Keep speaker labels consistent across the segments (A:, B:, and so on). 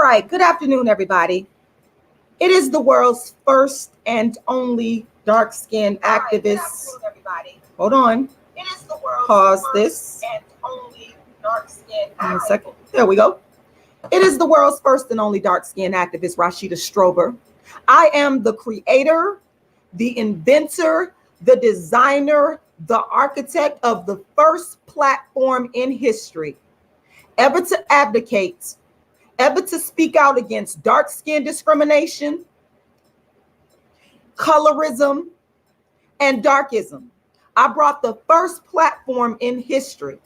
A: right, good afternoon, everybody. It is the world's first and only dark-skinned activist. Hold on. It is the world's Pause this. And only dark-skinned activist. A second. There we go. It is the world's first and only dark-skinned activist, Rashida Strober. I am the creator, the inventor, the designer, the architect of the first platform in history ever to advocate, ever to speak out against dark skin discrimination, colorism, and darkism. I brought the first platform in history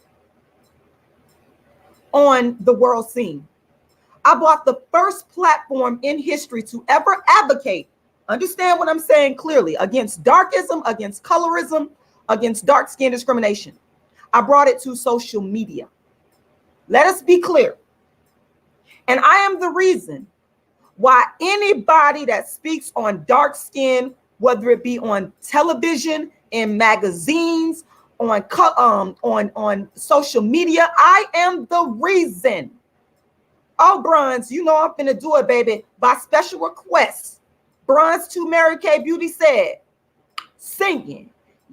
A: on the world scene. I brought the first platform in history to ever advocate, understand what I'm saying clearly, against darkism, against colorism, against dark skin discrimination. I brought it to social media. Let us be clear. And I am the reason why anybody that speaks on dark skin, whether it be on television, in magazines, on social media, I am the reason. Oh, Bronze, you know I'm finna do it, baby, by special request. Bronze to Mary Kay Beauty said, singing.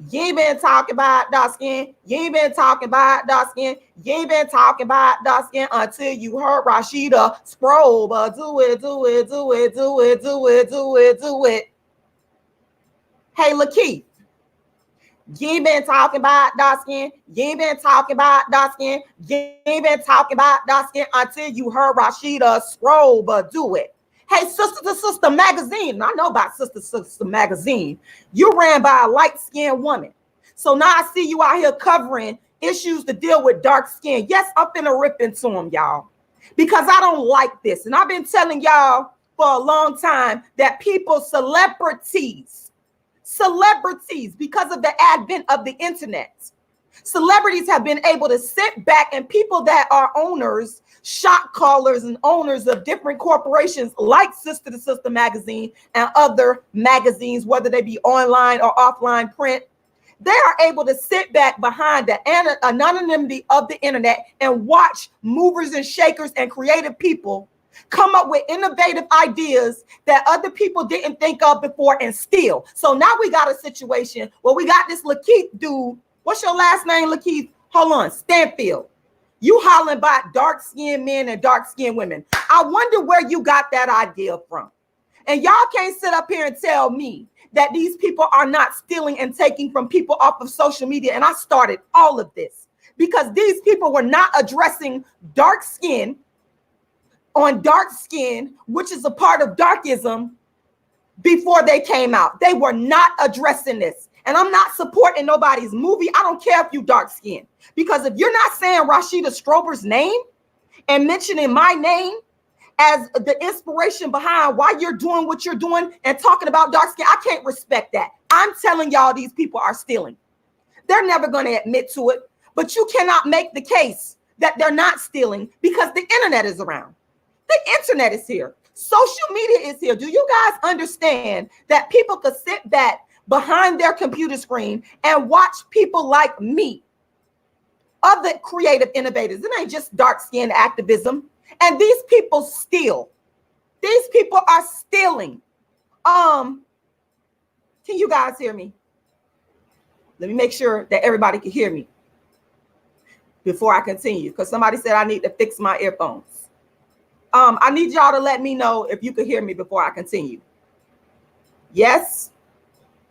A: You ain't been talking about dark skin. You ain't been talking about dark skin. You ain't been talking about dark skin until you heard Rashida Strober. Do it, do it, do it, do it, do it, do it, do it. Hey, Lakeith, you ain't been talking about dark skin. You ain't been talking about dark skin. You ain't been talking about dark skin until you heard Rashida Strober. Do it. Hey, Sister to Sister magazine. I know about Sister to Sister magazine. You ran by a light-skinned woman. So now I see you out here covering issues to deal with dark skin. Yes, I'm finna rip into them, y'all, because I don't like this. And I've been telling y'all for a long time that people, celebrities, because of the advent of the internet, celebrities have been able to sit back, and people that are owners, shot callers and owners of different corporations like Sister to Sister magazine and other magazines, whether they be online or offline print, they are able to sit back behind the anonymity of the internet and watch movers and shakers and creative people come up with innovative ideas that other people didn't think of before and steal. So now we got a situation where we got this Lakeith dude. What's your last name, Lakeith? Hold on, Standfield. You hollering about dark-skinned men and dark-skinned women. I wonder where you got that idea from. And y'all can't sit up here and tell me that these people are not stealing and taking from people off of social media. And I started all of this because these people were not addressing dark skin on dark skin, which is a part of darkism, before they came out. They were not addressing this. And I'm not supporting nobody's movie. I don't care if you dark skinned, because if you're not saying Rashida Strober's name and mentioning my name as the inspiration behind why you're doing what you're doing and talking about dark skin, I can't respect that. I'm telling y'all, these people are stealing. They're never going to admit to it, but you cannot make the case that they're not stealing because the internet is around. The internet is here. Social media is here. Do you guys understand that people could sit back behind their computer screen and watch people like me, other creative innovators? It ain't just dark skin activism. And these people steal. These people are stealing. Can you guys hear me? Let me make sure that everybody can hear me before I continue, because somebody said I need to fix my earphones. I need y'all to let me know if you can hear me before I continue. Yes?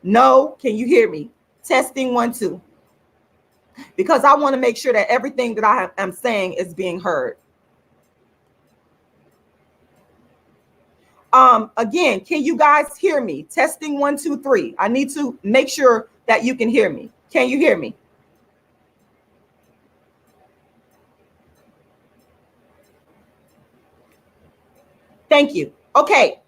A: No? Can you hear me? Testing 1, 2. Because I want to make sure that everything that I am saying is being heard. Again, can you guys hear me? Testing 1, 2, 3. I need to make sure that you can hear me. Can you hear me? Thank you. Okay.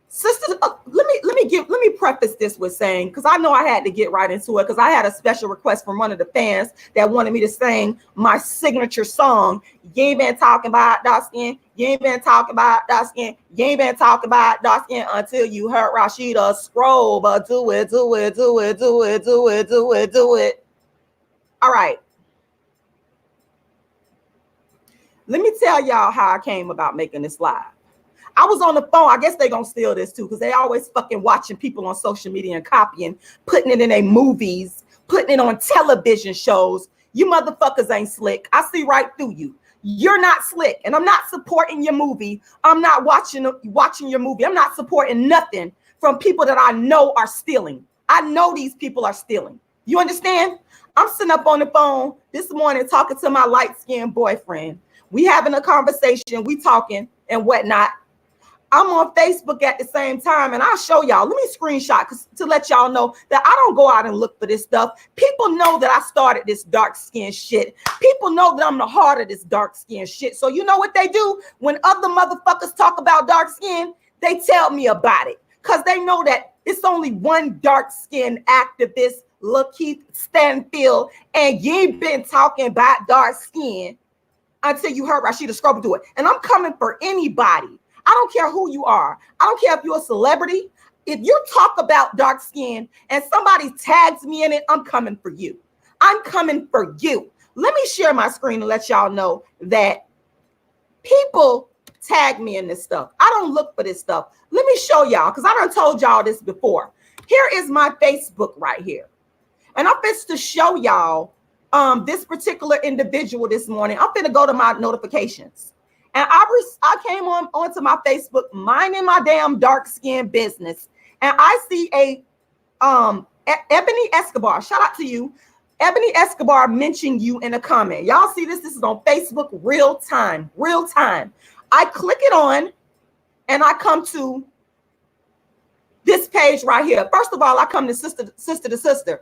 A: Sisters, let me preface this with saying, because I know I had to get right into it, because I had a special request from one of the fans that wanted me to sing my signature song. You ain't been talking about dark skin. You ain't been talking about dark skin. You ain't been talking about dark skin until you heard Rashida Strober. Do it, do it, do it, do it, do it, do it, do it. All right. Let me tell y'all how I came about making this live. I was on the phone. I guess they gonna steal this too, because they always fucking watching people on social media and copying, putting it in their movies, putting it on television shows. You motherfuckers ain't slick. I see right through you. You're not slick, and I'm not supporting your movie. I'm not watching your movie. I'm not supporting nothing from people that I know are stealing. I know these people are stealing. You understand? I'm sitting up on the phone this morning talking to my light-skinned boyfriend. We having a conversation, we talking and whatnot. I'm on Facebook at the same time, and I'll show y'all. Let me screenshot to let y'all know that I don't go out and look for this stuff. People know that I started this dark skin shit. People know that I'm the heart of this dark skin shit. So you know what they do? When other motherfuckers talk about dark skin, they tell me about it, because they know that it's only one dark skin activist, Lakeith Standfield, and you ain't been talking about dark skin until you heard Rashida Strober do it. And I'm coming for anybody. I don't care who you are. I don't care if you're a celebrity. If you talk about dark skin and somebody tags me in it, I'm coming for you. I'm coming for you. Let me share my screen and let y'all know that people tag me in this stuff. I don't look for this stuff. Let me show y'all, because I done told y'all this before. Here is my Facebook right here. And I'm supposed to show y'all this particular individual this morning. I'm finna go to my notifications. And I came onto my Facebook, minding my damn dark skin business. And I see a Ebony Escobar, shout out to you. Ebony Escobar mentioned you in a comment. Y'all see this? This is on Facebook real time. I click it on and I come to this page right here. First of all, I come to sister to sister.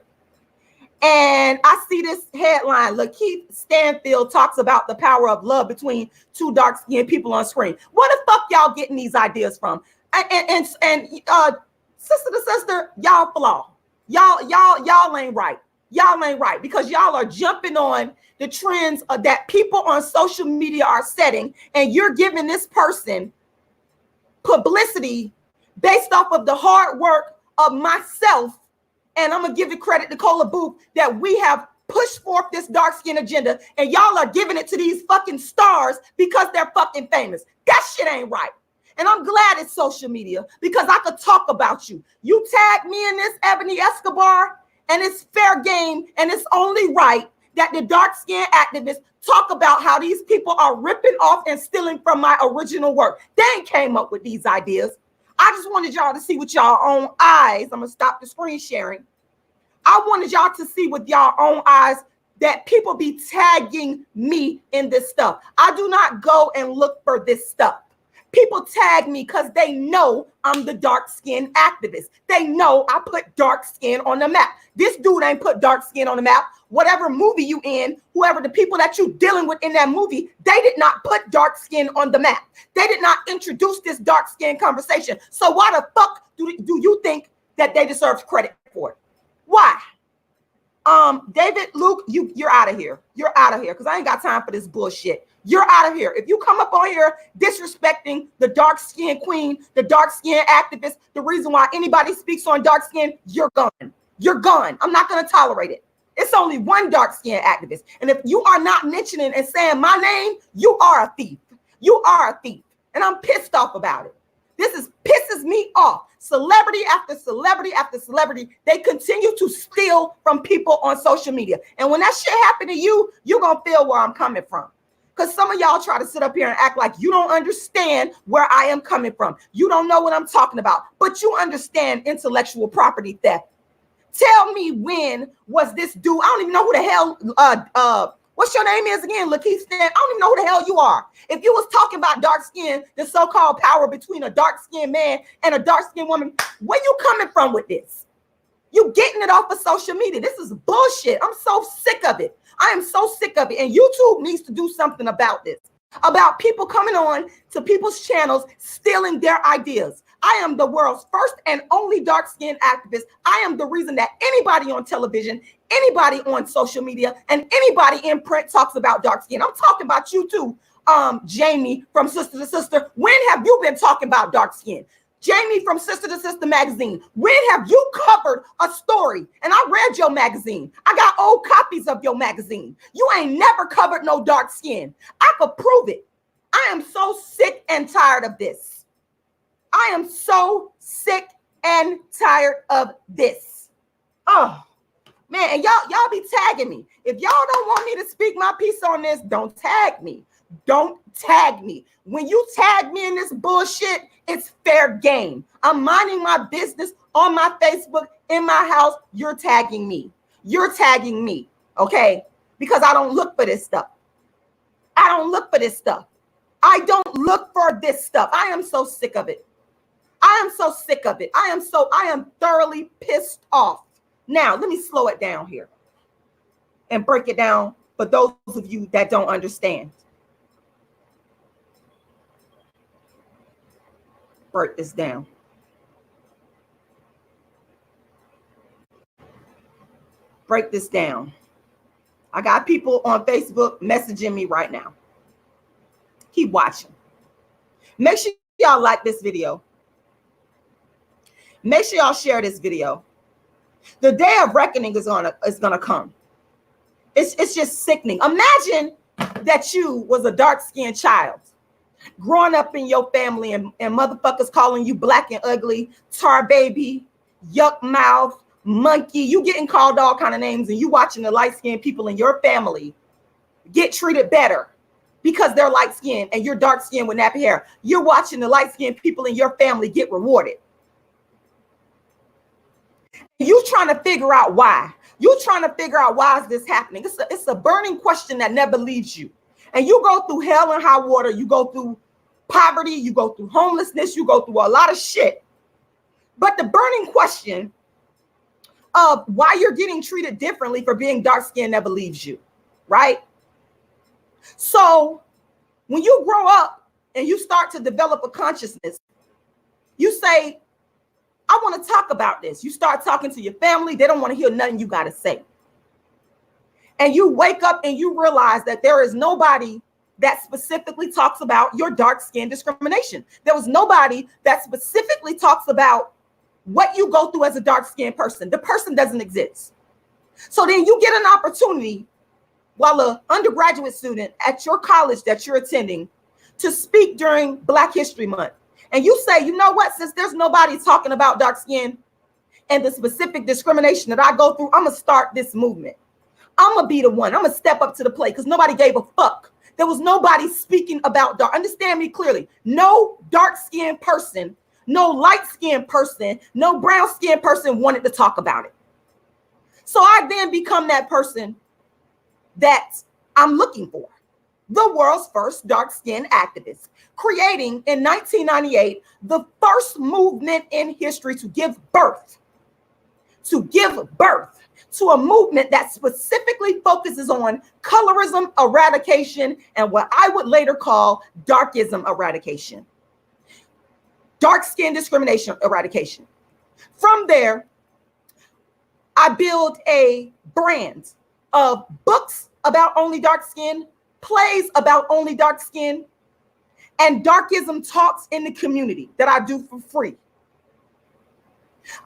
A: And I see this headline, Lakeith Standfield talks about the power of love between two dark-skinned people on screen. Where the fuck y'all getting these ideas from? And sister to sister, y'all flaw. Y'all ain't right. Y'all ain't right, because y'all are jumping on the trends that people on social media are setting, and you're giving this person publicity based off of the hard work of myself. And I'm going to give the credit to Cola Booth that we have pushed forth this dark skin agenda, and y'all are giving it to these fucking stars because they're fucking famous. That shit ain't right. And I'm glad it's social media, because I could talk about you. You tag me in this, Ebony Escobar, and it's fair game, and it's only right that the dark skin activists talk about how these people are ripping off and stealing from my original work. They ain't came up with these ideas. I just wanted y'all to see with y'all own eyes. I'm going to stop the screen sharing. I wanted y'all to see with y'all own eyes that people be tagging me in this stuff. I do not go and look for this stuff. People tag me because they know I'm the dark skin activist. They know I put dark skin on the map. This dude ain't put dark skin on the map. Whatever movie you in, whoever the people that you dealing with in that movie, they did not put dark skin on the map. They did not introduce this dark skin conversation. So why the fuck do you think that they deserve credit for it? Why? David, Luke, you're out of here. You're out of here, because I ain't got time for this bullshit. You're out of here. If you come up on here disrespecting the dark skin queen, the dark skin activist, the reason why anybody speaks on dark skin, you're gone. You're gone. I'm not going to tolerate it. It's only one dark skin activist. And if you are not mentioning and saying my name, you are a thief. You are a thief. And I'm pissed off about it. This pisses me off. Celebrity after celebrity after celebrity, they continue to steal from people on social media. And when that shit happen to you, you're going to feel where I'm coming from. Because some of y'all try to sit up here and act like you don't understand where I am coming from. You don't know what I'm talking about, but you understand intellectual property theft. Tell me, when was this dude? I don't even know who the hell, what's your name is again, Lakeith Stan? I don't even know who the hell you are. If you was talking about dark skin, the so-called power between a dark-skinned man and a dark-skinned woman, where you coming from with this? You getting it off of social media. This is bullshit. I'm so sick of it. I am so sick of it. And YouTube needs to do something about this, about people coming on to people's channels, stealing their ideas. I am the world's first and only dark-skinned activist. I am the reason that anybody on television, anybody on social media, and anybody in print talks about dark skin. I'm talking about you too, Jamie from Sister to Sister. When have you been talking about dark skin? Jamie from Sister to Sister magazine, when have you covered a story? And I read your magazine. I got old copies of your magazine. You ain't never covered no dark skin. I could prove it. I am so sick and tired of this. I am so sick and tired of this. Oh, man, and y'all be tagging me. If y'all don't want me to speak my piece on this, don't tag me. Don't tag me. When you tag me in this bullshit, it's fair game. I'm minding my business on my Facebook, in my house. You're tagging me. You're tagging me, okay? Because I don't look for this stuff. I don't look for this stuff. I don't look for this stuff. I am so sick of it. I am so sick of it. I am thoroughly pissed off. Now, let me slow it down here and break it down for those of you that don't understand. Break this down. Break this down. I got people on Facebook messaging me right now. Keep watching. Make sure y'all like this video. Make sure y'all share this video. The day of reckoning is gonna come. It's just sickening. Imagine that you was a dark-skinned child growing up in your family and motherfuckers calling you black and ugly, tar baby, yuck mouth, monkey. You getting called all kind of names, and you watching the light-skinned people in your family get treated better because they're light-skinned and you're dark-skinned with nappy hair. You're watching the light-skinned people in your family get rewarded. You trying to figure out why. You trying to figure out why is this happening. It's a burning question that never leaves you. And you go through hell and high water. You go through poverty. You go through homelessness. You go through a lot of shit. But the burning question of why you're getting treated differently for being dark-skinned never leaves you, right? So when you grow up and you start to develop a consciousness, you say, I want to talk about this. You start talking to your family. They don't want to hear nothing you got to say. And you wake up and you realize that there is nobody that specifically talks about your dark skin discrimination. There was nobody that specifically talks about what you go through as a dark skinned person. The person doesn't exist. So then you get an opportunity while an undergraduate student at your college that you're attending to speak during Black History Month. And you say, you know what, since there's nobody talking about dark skin and the specific discrimination that I go through, I'm going to start this movement. I'm going to be the one. I'm going to step up to the plate because nobody gave a fuck. There was nobody speaking about dark. Understand me clearly. No dark-skinned person, no light-skinned person, no brown-skinned person wanted to talk about it. So I then become that person that I'm looking for. The world's first dark-skinned activist, creating in 1998 the first movement in history to give birth to a movement that specifically focuses on colorism eradication and what I would later call darkism eradication, dark skin discrimination eradication. From there, I build a brand of books about only dark skin, plays about only dark skin, and darkism talks in the community that I do for free.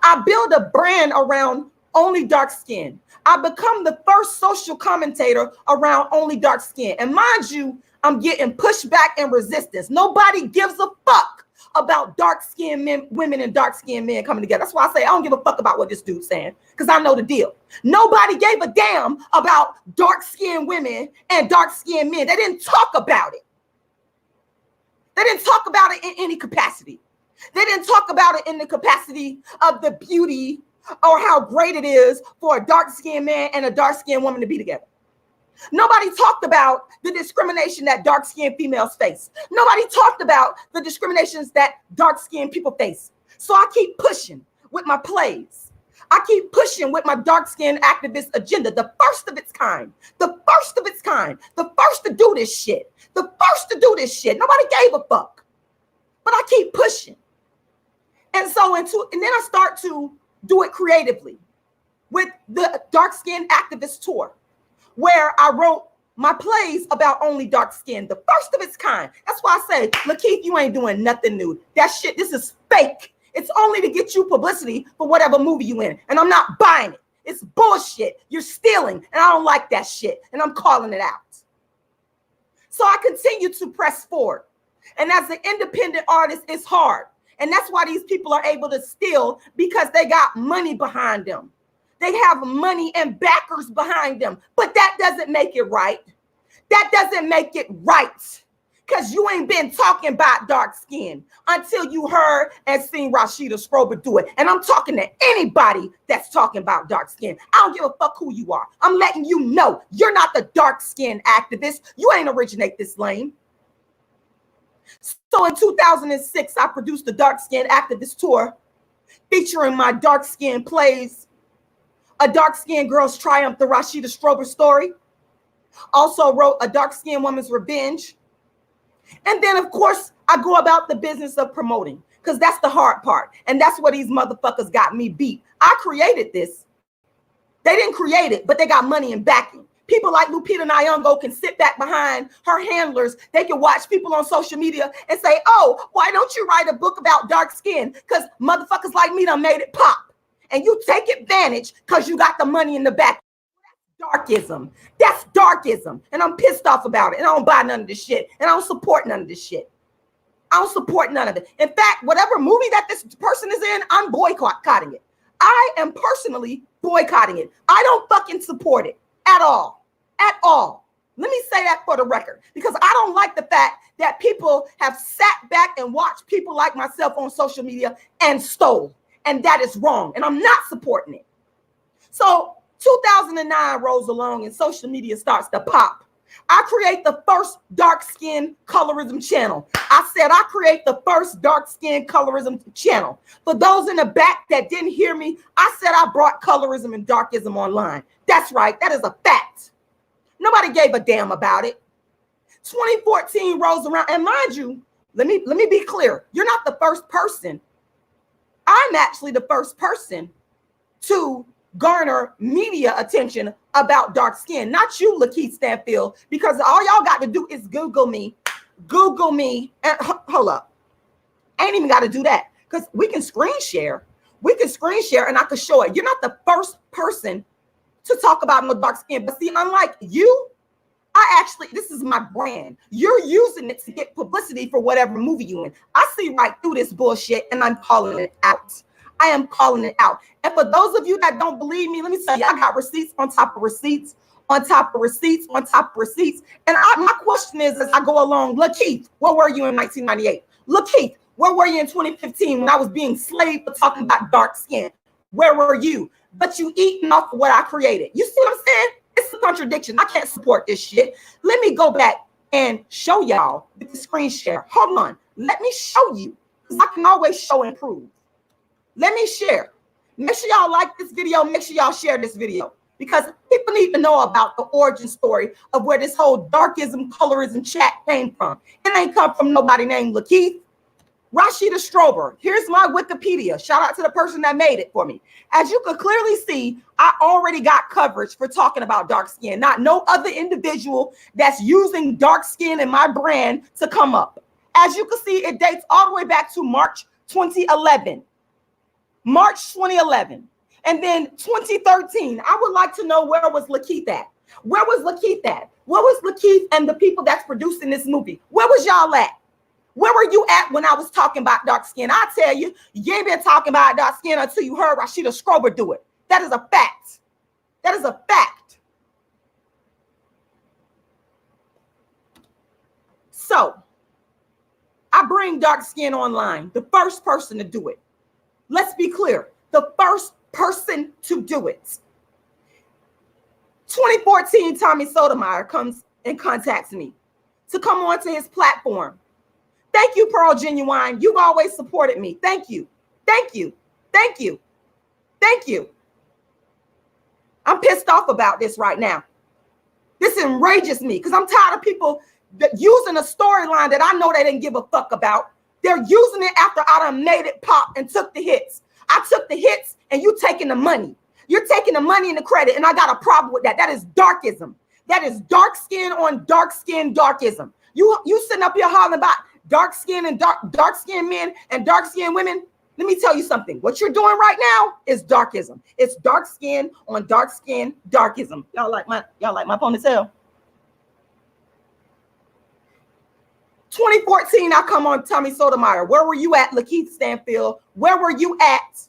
A: I build a brand around only dark skin. I become the first social commentator around only dark skin. And mind you, I'm getting pushback and resistance. Nobody gives a fuck about dark-skinned men, women and dark-skinned men coming together. That's why I say I don't give a fuck about what this dude's saying, because I know the deal. Nobody gave a damn about dark-skinned women and dark-skinned men. They didn't talk about it. They didn't talk about it in any capacity. They didn't talk about it in the capacity of the beauty or how great it is for a dark-skinned man and a dark-skinned woman to be together. Nobody talked about the discrimination that dark-skinned females face. Nobody talked about the discriminations that dark-skinned people face. So I keep pushing with my plays. I keep pushing with my dark-skinned activist agenda, the first of its kind, the first of its kind, the first to do this shit, the first to do this shit. Nobody gave a fuck, but I keep pushing. And so and then I start to do it creatively with the dark-skinned activist tour, where I wrote my plays about only dark skin, the first of its kind. That's why I say, Lakeith, you ain't doing nothing new. That shit, this is fake. It's only to get you publicity for whatever movie you in. And I'm not buying it. It's bullshit. You're stealing. And I don't like that shit. And I'm calling it out. So I continue to press forward. And as an independent artist, it's hard. And that's why these people are able to steal, because they got money behind them. They have money and backers behind them. But that doesn't make it right. That doesn't make it right. Because you ain't been talking about dark skin until you heard and seen Rashida Strober do it. And I'm talking to anybody that's talking about dark skin. I don't give a fuck who you are. I'm letting you know you're not the dark skin activist. You ain't originate this lane. So in 2006, I produced the Dark Skin Activist Tour featuring my dark skin plays, A Dark Skin Girl's Triumph, the Rashida Strober story. Also wrote A Dark Skin Woman's Revenge. And then, of course, I go about the business of promoting, because that's the hard part. And that's where these motherfuckers got me beat. I created this. They didn't create it, but they got money and backing. People like Lupita Nyong'o can sit back behind her handlers. They can watch people on social media and say, oh, why don't you write a book about dark skin? Because motherfuckers like me done made it pop. And you take advantage because you got the money in the back. Darkism. That's darkism. And I'm pissed off about it. And I don't buy none of this shit. And I don't support none of this shit. I don't support none of it. In fact, whatever movie that this person is in, I'm boycotting it. I am personally boycotting it. I don't fucking support it at all. At all. Let me say that for the record, because I don't like the fact that people have sat back and watched people like myself on social media and stole. And that is wrong. And I'm not supporting it. So 2009 rolls along and social media starts to pop. I create the first dark skin colorism channel. I said I create the first dark skin colorism channel. For those in the back that didn't hear me, I said I brought colorism and darkism online. That's right. That is a fact. Nobody gave a damn about it. 2014 rolls around. And mind you, let me be clear. You're not the first person. I'm actually the first person to garner media attention about dark skin, not you, Lakeith Standfield, because all y'all got to do is Google me, and hold up. I ain't even got to do that, because we can screen share. We can screen share and I can show it. You're not the first person to talk about no dark skin, but see, unlike you, this is my brand. You're using it to get publicity for whatever movie you in. I see right through this bullshit and I'm calling it out. I am calling it out. And for those of you that don't believe me, let me tell you, I got receipts on top of receipts, on top of receipts, on top of receipts. And my question is, as I go along, Lakeith, where were you in 1998? Lakeith, where were you in 2015 when I was being slaved for talking about dark skin? Where were you? But you eating off of what I created. You see what I'm saying? It's a contradiction. I can't support this shit. Let me go back and show y'all with the screen share. Hold on. Let me show you, because I can always show and prove. Let me share. Make sure y'all like this video. Make sure y'all share this video, because people need to know about the origin story of where this whole darkism, colorism chat came from. It ain't come from nobody named Lakeith. Rashida Strober. Here's my Wikipedia. Shout out to the person that made it for me. As you can clearly see, I already got coverage for talking about dark skin. Not no other individual that's using dark skin in my brand to come up. As you can see, it dates all the way back to March 2011. March 2011. And then 2013, I would like to know, where was Lakeith at? Where was Lakeith at? Where was Lakeith and the people that's producing this movie? Where was y'all at? Where were you at when I was talking about dark skin? I tell you, you ain't been talking about dark skin until you heard Rashida Strober do it. That is a fact. That is a fact. So I bring dark skin online, the first person to do it. Let's be clear, the first person to do it. 2014, Tommy Sotomayor comes and contacts me to come onto his platform. Thank you, Pearl Genuine. You've always supported me. Thank you. Thank you. Thank you. Thank you. I'm pissed off about this right now. This enrages me because I'm tired of people using a storyline that I know they didn't give a fuck about. They're using it after I done made it pop and took the hits. I took the hits and you taking the money. You're taking the money and the credit, and I got a problem with that. That is darkism. That is dark skin on dark skin darkism. You sitting up here hollering about dark skin and dark skinned men and dark skinned women, let me tell you something. What you're doing right now is darkism. It's dark skin on dark skin darkism. Y'all like my ponytail? 2014, I come on Tommy Sotomayor. Where were you at, Lakeith Standfield? Where were you at?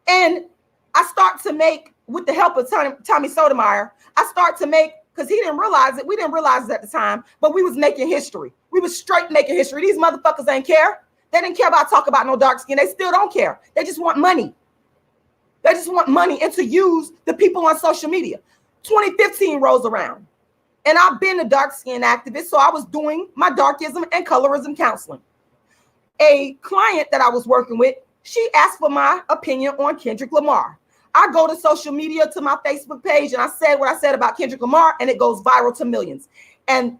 A: And I start to make, with the help of Tommy Sotomayor, I start to make, because he didn't realize it. We didn't realize it at the time, but we was making history. We was straight making history. These motherfuckers ain't care. They didn't care about talk about no dark skin. They still don't care. They just want money. They just want money and to use the people on social media. 2015 rolls around. And I've been a dark skin activist, so I was doing my darkism and colorism counseling. A client that I was working with, she asked for my opinion on Kendrick Lamar. I go to social media, to my Facebook page, and I said what I said about Kendrick Lamar, and it goes viral to millions. And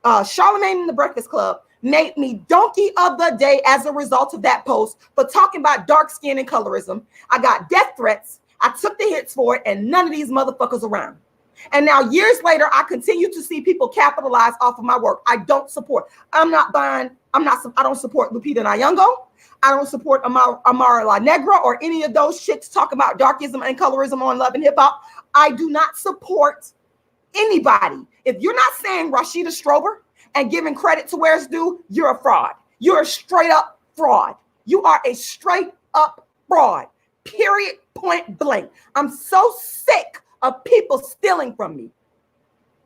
A: Charlamagne in the Breakfast Club made me donkey of the day as a result of that post for talking about dark skin and colorism. I got death threats. I took the hits for it, and none of these motherfuckers around. And now years later, I continue to see people capitalize off of my work. I don't support. I don't support Lupita Nyong'o. I don't support Amara La Negra or any of those chicks talking about darkism and colorism on Love and Hip Hop. I do not support anybody. If you're not saying Rashida Strober and giving credit to where it's due, you're a fraud. You're a straight up fraud. You are a straight up fraud. Period. Point blank. I'm so sick of people stealing from me.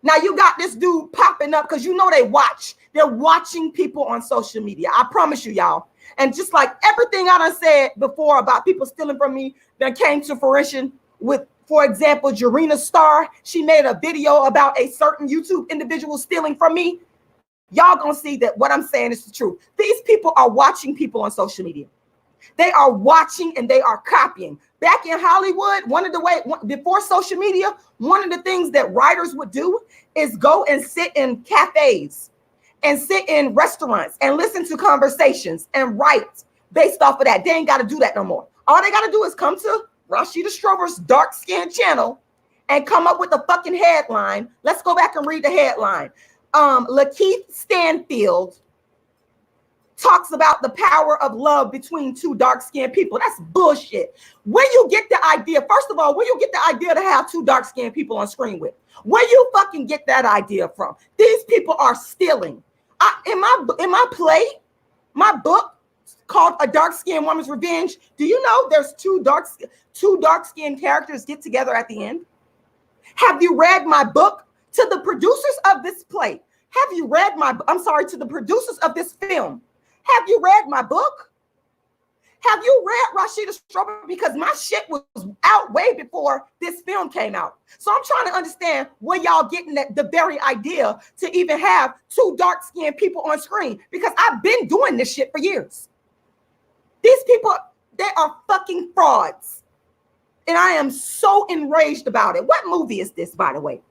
A: Now you got this dude popping up because you know they watch. They're watching people on social media. I promise you, y'all. And just like everything I done said before about people stealing from me that came to fruition with, for example, Jarena Starr. She made a video about a certain YouTube individual stealing from me. Y'all gonna see that what I'm saying is the truth. These people are watching people on social media. They are watching and they are copying. Back in Hollywood, before social media, one of the things that writers would do is go and sit in cafes and sit in restaurants and listen to conversations and write based off of that. They ain't got to do that no more. All they got to do is come to Rashida Strober's dark skin channel and come up with a fucking headline. Let's go back and read the headline. Lakeith Standfield talks about the power of love between two dark-skinned people. That's bullshit. Where you get the idea? First of all, where you get the idea to have two dark-skinned people on screen with? Where you fucking get that idea from? These people are stealing. In my play, my book called A Dark-Skinned Woman's Revenge, do you know there's two dark-skinned characters get together at the end? Have you read my book? To the producers of this play, have you read to the producers of this film, have you read my book? Have you read Rashida Strober? Because my shit was out way before this film came out. So I'm trying to understand where y'all getting the very idea to even have two dark-skinned people on screen, because I've been doing this shit for years. These people, they are fucking frauds. And I am so enraged about it. What movie is this, by the way?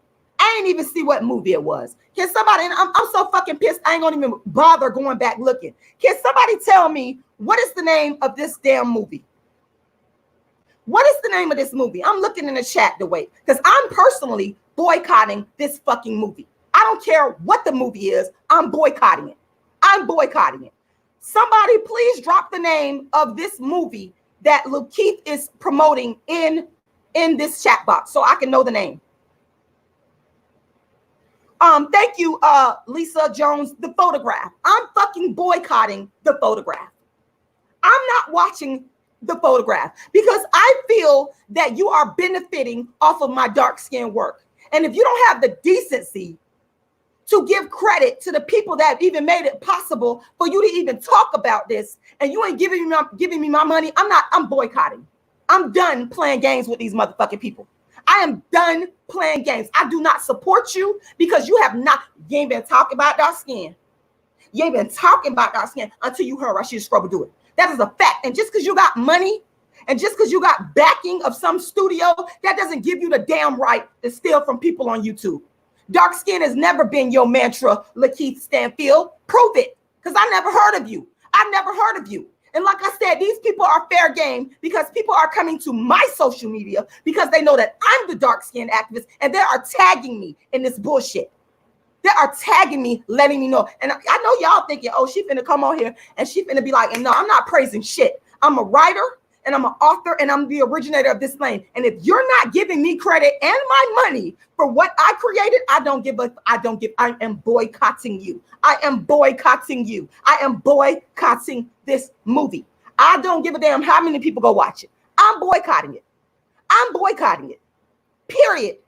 A: I ain't even see what movie it was. Can somebody, and I'm so fucking pissed, I ain't gonna even bother going back looking. Can somebody tell me what is the name of this damn movie? What is the name of this movie? I'm looking in the chat to wait, because I'm personally boycotting this fucking movie. I don't care what the movie is, I'm boycotting it. I'm boycotting it. Somebody please drop the name of this movie that Lakeith is promoting in this chat box so I can know the name. Thank you, Lisa Jones, The Photograph. I'm fucking boycotting The Photograph. I'm not watching The Photograph because I feel that you are benefiting off of my dark skin work. And if you don't have the decency to give credit to the people that even made it possible for you to even talk about this, and you ain't giving me my money, I'm boycotting. I'm done playing games with these motherfucking people. I am done playing games. I do not support you because you ain't been talking about dark skin. You ain't been talking about dark skin until you heard Rashida Strober do it. That is a fact. And just because you got money and just because you got backing of some studio, that doesn't give you the damn right to steal from people on YouTube. Dark skin has never been your mantra, Lakeith Standfield. Prove it, because I never heard of you. I've never heard of you. And like I said, these people are fair game because people are coming to my social media because they know that I'm the dark-skinned activist and they are tagging me in this bullshit. that are tagging me, letting me know. And I know y'all thinking, oh, she finna come on here and she finna be like, and no, I'm not praising shit. I'm a writer and I'm an author and I'm the originator of this lane. And if you're not giving me credit and my money for what I created, I am boycotting you. I am boycotting you. I am boycotting this movie. I don't give a damn how many people go watch it. I'm boycotting it. I'm boycotting it. Period.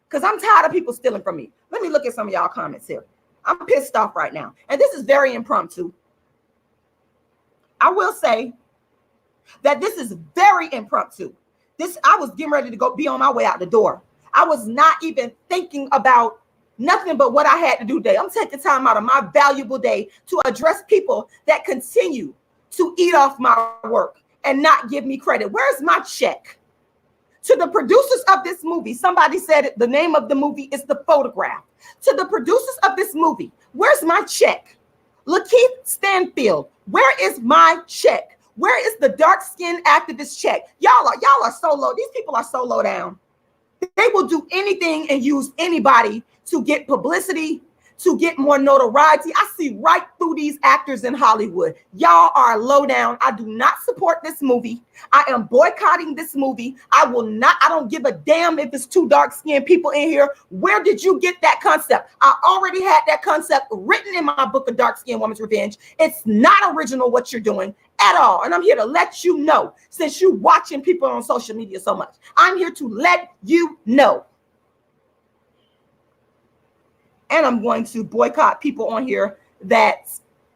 A: Because I'm tired of people stealing from me. Let me look at some of y'all comments here. I'm pissed off right now. And this is very impromptu. I will say that this is very impromptu. I was getting ready to go be on my way out the door. I was not even thinking about nothing but what I had to do today. I'm taking time out of my valuable day to address people that continue to eat off my work and not give me credit. Where's my check? To the producers of this movie, somebody said it, the name of the movie is The Photograph. To the producers of this movie, where's my check? Lakeith Standfield, where is my check? Where is the dark-skinned activist check? Y'all are so low. These people are so low down. They will do anything and use anybody to get publicity, to get more notoriety. I see right through these actors in Hollywood. Y'all are low down. I do not support this movie. I am boycotting this movie. I don't give a damn if it's two dark-skinned people in here. Where did you get that concept? I already had that concept written in my book, A Dark-Skinned Woman's Revenge. It's not original what you're doing at all. And I'm here to let you know, since you're watching people on social media so much, I'm here to let you know. And I'm going to boycott people on here that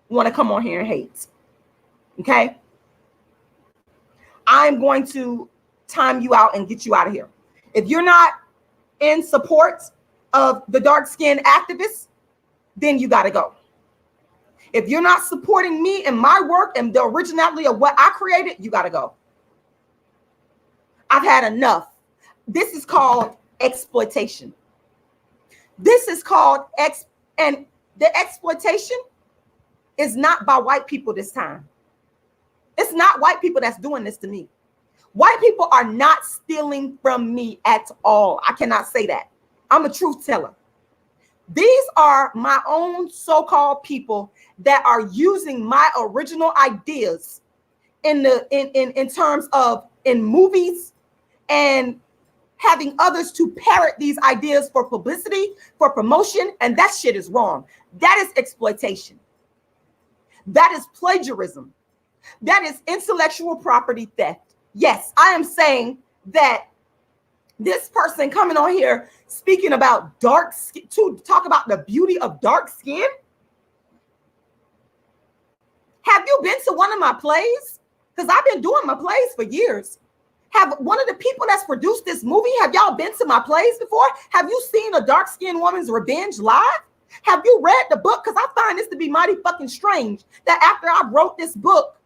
A: want to come on here and hate. Okay? I'm going to time you out and get you out of here. If you're not in support of the dark-skinned activists, then you got to go. If you're not supporting me and my work and the originality of what I created, you got to go. I've had enough. This is called exploitation. This is called and the exploitation is not by white people this time. It's not white people that's doing this to me. White people are not stealing from me at all. I cannot say that. I'm a truth teller. These are my own so-called people that are using my original ideas in terms of in movies and having others to parrot these ideas for publicity, for promotion, and that shit is wrong. That is exploitation. That is plagiarism. That is intellectual property theft. Yes, I am saying that this person coming on here speaking about dark skin, to talk about the beauty of dark skin. Have you been to one of my plays? Because I've been doing my plays for years. Have one of the people that's produced this movie, have y'all been to my plays before? Have you seen A Dark-Skinned Woman's Revenge live? Have you read the book? Because I find this to be mighty fucking strange that after I wrote this book,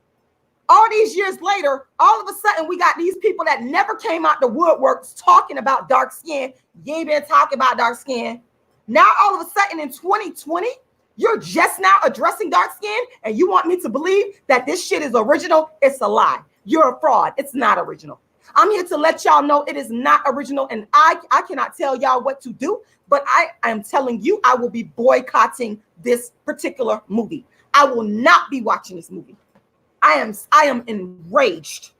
A: all these years later, all of a sudden we got these people that never came out the woodworks talking about dark skin. You ain't been talking about dark skin. Now all of a sudden in 2020, you're just now addressing dark skin and you want me to believe that this shit is original? It's a lie. You're a fraud. It's not original. I'm here to let y'all know it is not original, and I cannot tell y'all what to do, but I am telling you I will be boycotting this particular movie. I will not be watching this movie. I am enraged.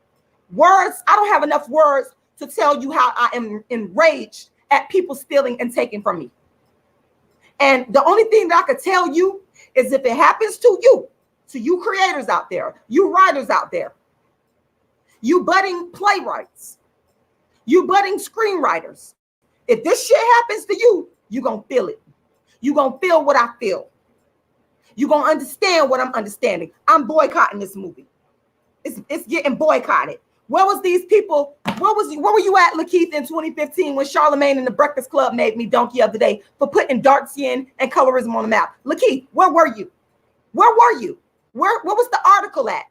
A: Words, I don't have enough words to tell you how I am enraged at people stealing and taking from me. And the only thing that I could tell you is if it happens to you creators out there, you writers out there, you budding playwrights, you budding screenwriters, if this shit happens to you, you're going to feel it. You're going to feel what I feel. You're going to understand what I'm understanding. I'm boycotting this movie. It's getting boycotted. Where was these people? Where were you at, Lakeith, in 2015 when Charlemagne and the Breakfast Club made me donkey of the day for putting dark skin and colorism on the map? Lakeith, where were you? Where were you? Where was the article at?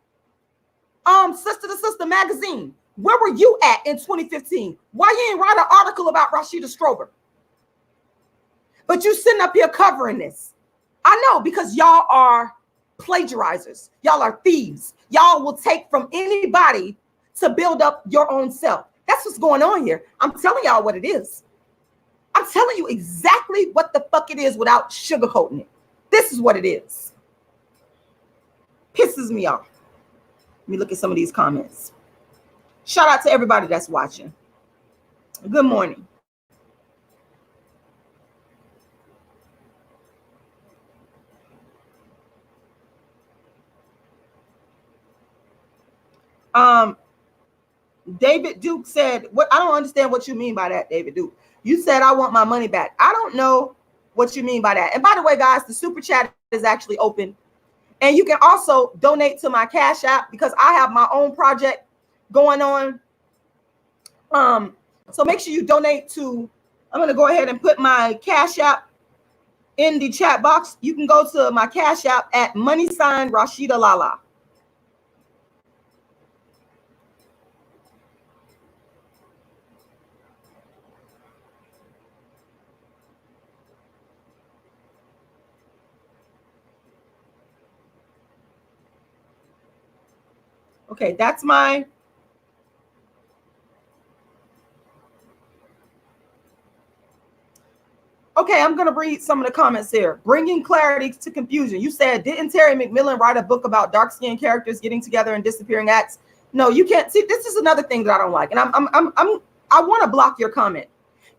A: Sister to Sister magazine. Where were you at in 2015? Why you ain't write an article about Rashida Strober? But you sitting up here covering this. I know, because y'all are plagiarizers. Y'all are thieves. Y'all will take from anybody to build up your own self. That's what's going on here. I'm telling y'all what it is. I'm I'm telling you exactly what the fuck it is without sugarcoating it. This is what it is. Pisses me off. Let me look at some of these comments. Shout out to everybody that's watching. Good morning. David Duke said, "What? I don't understand what you mean by that, David Duke. You said I want my money back. I don't know what you mean by that. And by the way, guys, the super chat is actually open, and you can also donate to my Cash App because I have my own project going on. So make sure you donate to. I'm gonna go ahead and put my Cash App in the chat box. You can go to my Cash App at #Rashidalala. Okay, that's my. Okay, I'm going to read some of the comments here. Bringing clarity to confusion. You said, didn't Terry McMillan write a book about dark-skinned characters getting together and disappearing acts? No, you can't. See, this is another thing that I don't like. And I want to block your comment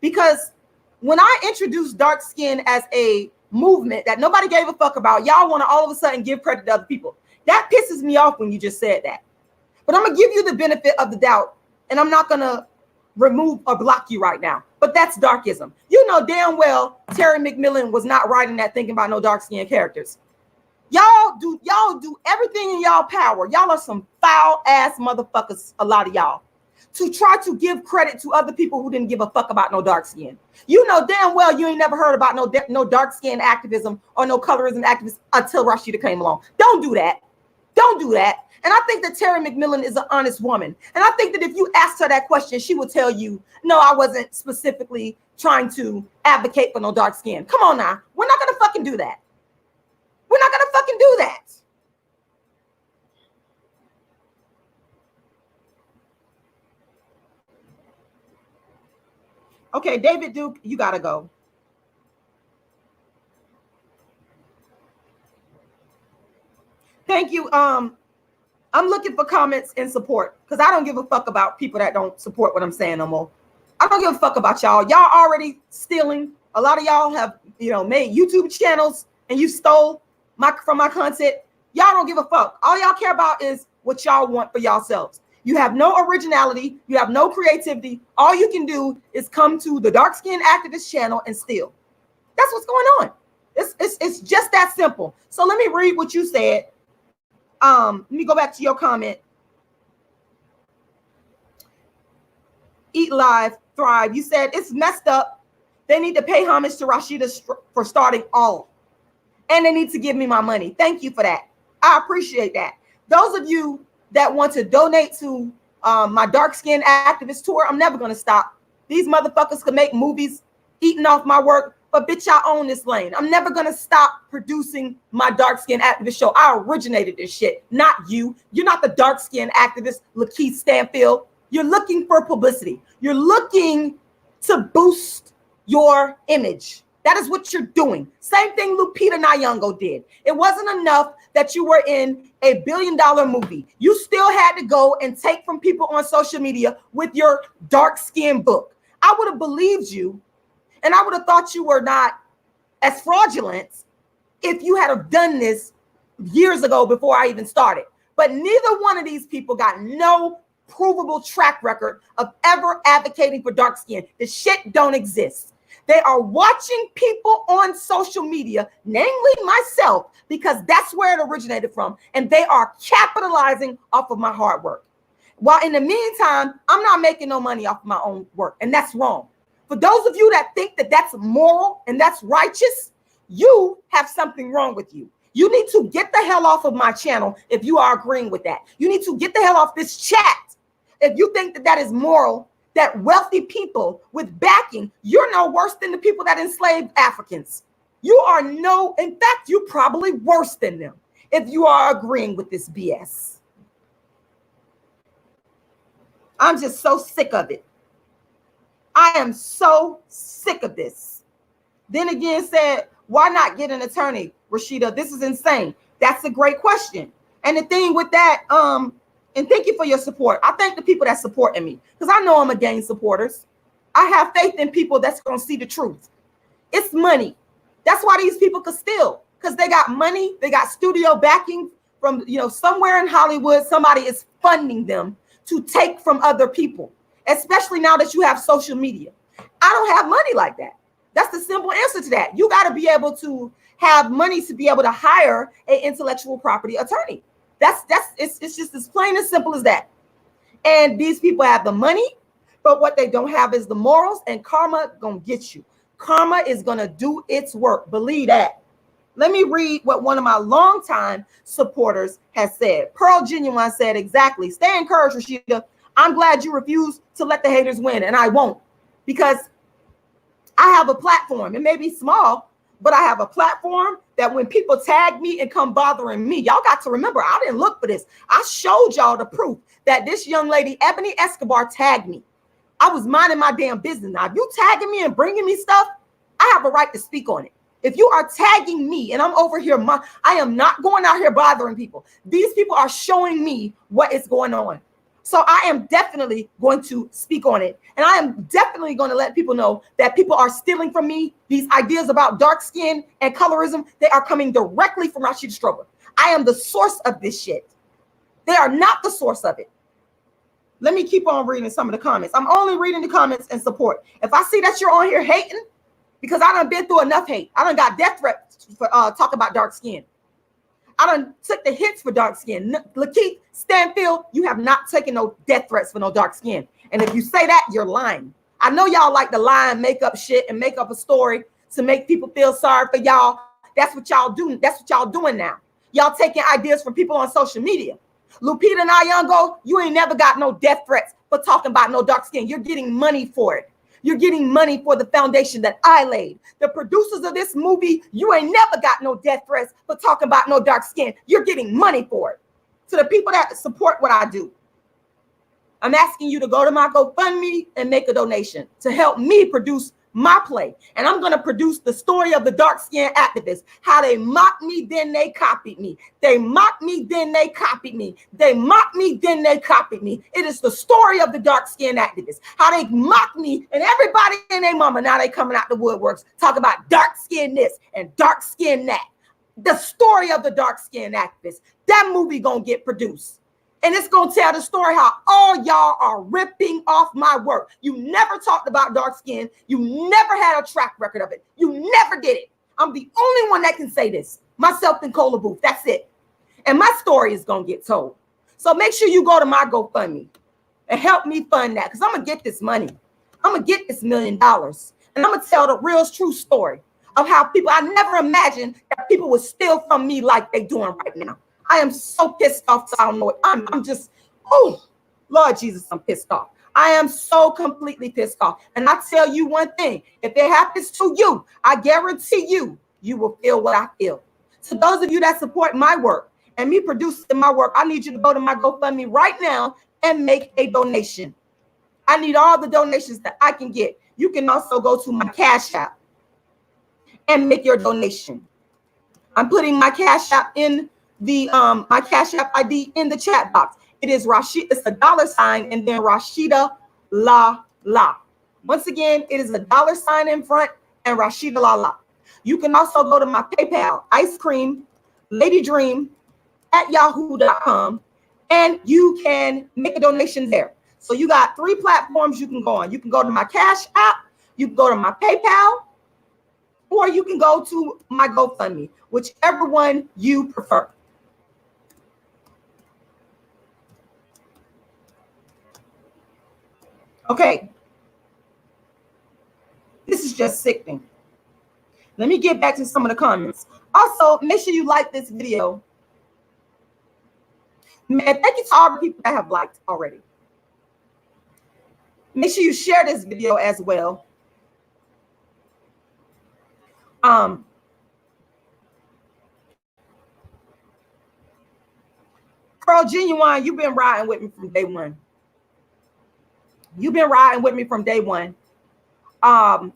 A: because when I introduced dark skin as a movement that nobody gave a fuck about, y'all want to all of a sudden give credit to other people. That pisses me off when you just said that. But I'm going to give you the benefit of the doubt, and I'm not going to remove or block you right now. But that's darkism. You know damn well Terry McMillan was not writing that thinking about no dark-skinned characters. Y'all do everything in y'all power. Y'all are some foul-ass motherfuckers, a lot of y'all, to try to give credit to other people who didn't give a fuck about no dark skin. You know damn well you ain't never heard about no dark skin activism or no colorism activism until Rashida came along. Don't do that. Don't do that. And I think that Terry McMillan is an honest woman. And I think that if you asked her that question, she would tell you, no, I wasn't specifically trying to advocate for no dark skin. Come on now. We're not going to fucking do that. We're not going to fucking do that. Okay, David Duke, you got to go. Thank you. I'm looking for comments and support because I don't give a fuck about people that don't support what I'm saying no more. I don't give a fuck about y'all. Y'all already stealing. A lot of y'all have, made YouTube channels and you stole from my content. Y'all don't give a fuck. All y'all care about is what y'all want for yourselves. You have no originality. You have no creativity. All you can do is come to the Dark Skin Activist channel and steal. That's what's going on. It's just that simple. So let me read what you said. Let me go back to your comment. Eat Live, Thrive. You said it's messed up. They need to pay homage to Rashida for starting all. And they need to give me my money. Thank you for that. I appreciate that. Those of you that want to donate to my dark skin activist tour, I'm never going to stop. These motherfuckers can make movies eating off my work. But bitch, I own this lane. I'm never going to stop producing my dark skin activist show. I originated this shit, not you. You're not the dark skin activist, Lakeith Standfield. You're looking for publicity. You're looking to boost your image. That is what you're doing. Same thing Lupita Nyong'o did. It wasn't enough that you were in a $1 billion movie. You still had to go and take from people on social media with your dark skin book. I would have believed you. And I would have thought you were not as fraudulent if you had have done this years ago before I even started. But neither one of these people got no provable track record of ever advocating for dark skin. The shit don't exist. They are watching people on social media, namely myself, because that's where it originated from. And they are capitalizing off of my hard work. While in the meantime, I'm not making no money off of my own work. And that's wrong. For those of you that think that that's moral and that's righteous, you have something wrong with you. You need to get the hell off of my channel if you are agreeing with that. You need to get the hell off this chat if you think that that is moral, that wealthy people with backing, you're no worse than the people that enslaved Africans. You are in fact, you're probably worse than them if you are agreeing with this BS. I'm just so sick of it. I am so sick of this. Then again said, why not get an attorney, Rashida? This is insane. That's a great question. And the thing with that, and thank you for your support. I thank the people that supporting me because I know I'm a gang supporters. I have faith in people that's going to see the truth. It's money. That's why these people could steal, because they got money. They got studio backing from, somewhere in Hollywood. Somebody is funding them to take from other people, especially now that you have social media. I don't have money like that. That's the simple answer to that. You got to be able to have money to be able to hire an intellectual property attorney. It's just as plain and simple as that. And these people have the money, but what they don't have is the morals, and karma gonna get you. Karma is gonna do its work. Believe that. Let me read what one of my longtime supporters has said. Pearl Genuine said, exactly. Stay encouraged, Rashida. I'm glad you refuse to let the haters win, and I won't, because I have a platform. It may be small, but I have a platform that when people tag me and come bothering me, y'all got to remember, I didn't look for this. I showed y'all the proof that this young lady, Ebony Escobar, tagged me. I was minding my damn business. Now, if you tagging me and bringing me stuff, I have a right to speak on it. If you are tagging me and I'm over here, I am not going out here bothering people. These people are showing me what is going on. So I am definitely going to speak on it. And I am definitely going to let people know that people are stealing from me. These ideas about dark skin and colorism, they are coming directly from Rashida Strober. I am the source of this shit. They are not the source of it. Let me keep on reading some of the comments. I'm only reading the comments and support. If I see that you're on here hating, because I done been through enough hate. I done got death threats for talk about dark skin. I done took the hits for dark skin. Lakeith Standfield, you have not taken no death threats for no dark skin. And if you say that, you're lying. I know y'all like to lie and make up shit and make up a story to make people feel sorry for y'all. That's what y'all do. That's what y'all doing now. Y'all taking ideas from people on social media. Lupita Nyong'o, you ain't never got no death threats for talking about no dark skin. You're getting money for it. You're getting money for the foundation that I laid. The producers of this movie, you ain't never got no death threats for talking about no dark skin. You're getting money for it. To the people that support what I do, I'm asking you to go to my GoFundMe and make a donation to help me produce my play. And I'm going to produce the story of the dark skinned activists, how they mocked me, then they copied me. They mocked me, then they copied me. They mocked me, then they copied me. It is the story of the dark skinned activists, how they mocked me, and everybody and their mama, now they coming out the woodworks, talk about dark skin this and dark skin that. The story of the dark skinned activists. That movie going to get produced. And it's going to tell the story how all y'all are ripping off my work. You never talked about dark skin. You never had a track record of it. You never did it. I'm the only one that can say this. Myself and Cola Booth. That's it. And my story is going to get told. So make sure you go to my GoFundMe and help me fund that, because I'm going to get this money. I'm going to get this $1 million. And I'm going to tell the real true story of how people, I never imagined that people would steal from me like they're doing right now. I am so pissed off. I don't know it. I'm just, oh, Lord Jesus, I'm pissed off. I am so completely pissed off. And I tell you one thing, if it happens to you, I guarantee you, you will feel what I feel. To those of you that support my work and me producing my work, I need you to go to my GoFundMe right now and make a donation. I need all the donations that I can get. You can also go to my Cash App and make your donation. I'm putting my Cash App in the my Cash App ID in the chat box. It is Rashida, it's a $, and then Rashida La La. Once again, it is a $sign in front and Rashida La La. You can also go to my PayPal, ice cream lady dream at yahoo.com, and you can make a donation there. So you got 3 platforms you can go on. You can go to my Cash App, you can go to my PayPal, or you can go to my GoFundMe, whichever one you prefer. Okay. This is just sickening. Let me get back to some of the comments. Also, make sure you like this video. Man, thank you to all the people that have liked already. Make sure you share this video as well. Pearl Genuine, you've been riding with me from day one. You've been riding with me from day one. And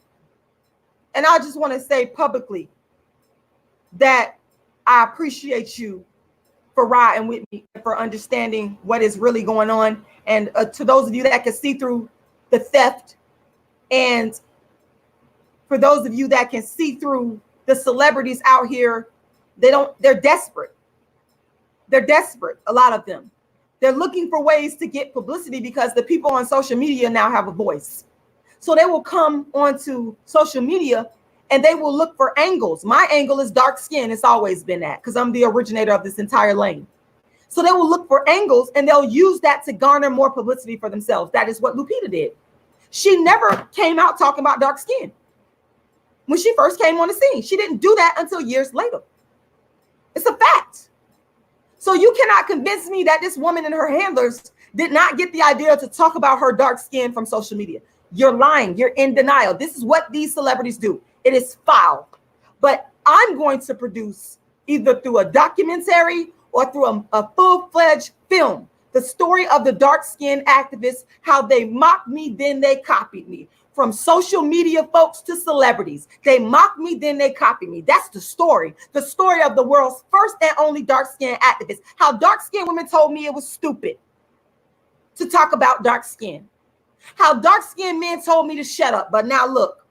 A: I just want to say publicly that I appreciate you for riding with me, for understanding what is really going on. And to those of you that can see through the theft, and for those of you that can see through the celebrities out here, they're desperate. They're desperate, a lot of them. They're looking for ways to get publicity because the people on social media now have a voice. So they will come onto social media and they will look for angles. My angle is dark skin. It's always been that because I'm the originator of this entire lane. So they will look for angles and they'll use that to garner more publicity for themselves. That is what Lupita did. She never came out talking about dark skin when she first came on the scene. She didn't do that until years later. It's a fact. So you cannot convince me that this woman and her handlers did not get the idea to talk about her dark skin from social media. You're lying. You're in denial. This is what these celebrities do. It is foul. But I'm going to produce, either through a documentary or through a full-fledged film, the story of the dark-skinned activists, how they mocked me, then they copied me. From social media folks to celebrities. They mocked me, then they copied me. That's the story of the world's first and only dark-skinned activists. How dark-skinned women told me it was stupid to talk about dark skin. How dark-skinned men told me to shut up. But now look,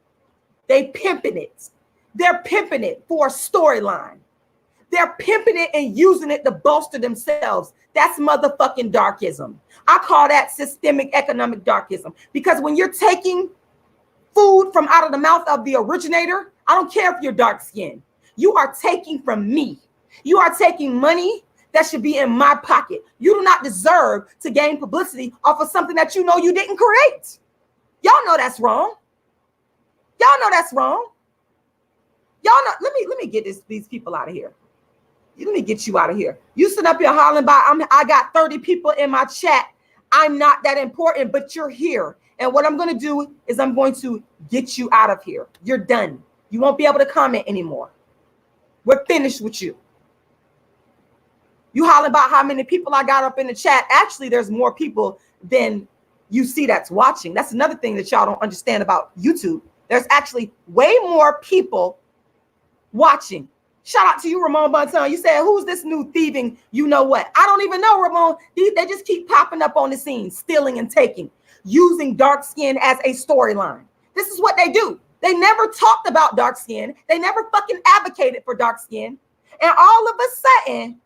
A: they pimping it. They're pimping it for a storyline. They're pimping it and using it to bolster themselves. That's motherfucking darkism. I call that systemic economic darkism. Because when you're taking food from out of the mouth of the originator, I don't care if you're dark skinned. You are taking from me. You are taking money that should be in my pocket. You do not deserve to gain publicity off of something that you know you didn't create. Y'all know that's wrong. Y'all know that's wrong. Y'all know. Let me get these people out of here. Let me get you out of here. You sit up here hollering about I got 30 people in my chat. I'm not that important, but you're here. And what I'm going to do is I'm going to get you out of here. You're done. You won't be able to comment anymore. We're finished with you. You hollering about how many people I got up in the chat. Actually, there's more people than you see that's watching. That's another thing that y'all don't understand about YouTube. There's actually way more people watching. Shout out to you, Ramon Bonton. You said, who's this new thieving? You know what? I don't even know, Ramon. They just keep popping up on the scene, stealing and taking, using dark skin as a storyline. This is what they do. They never talked about dark skin. They never fucking advocated for dark skin. And all of a sudden,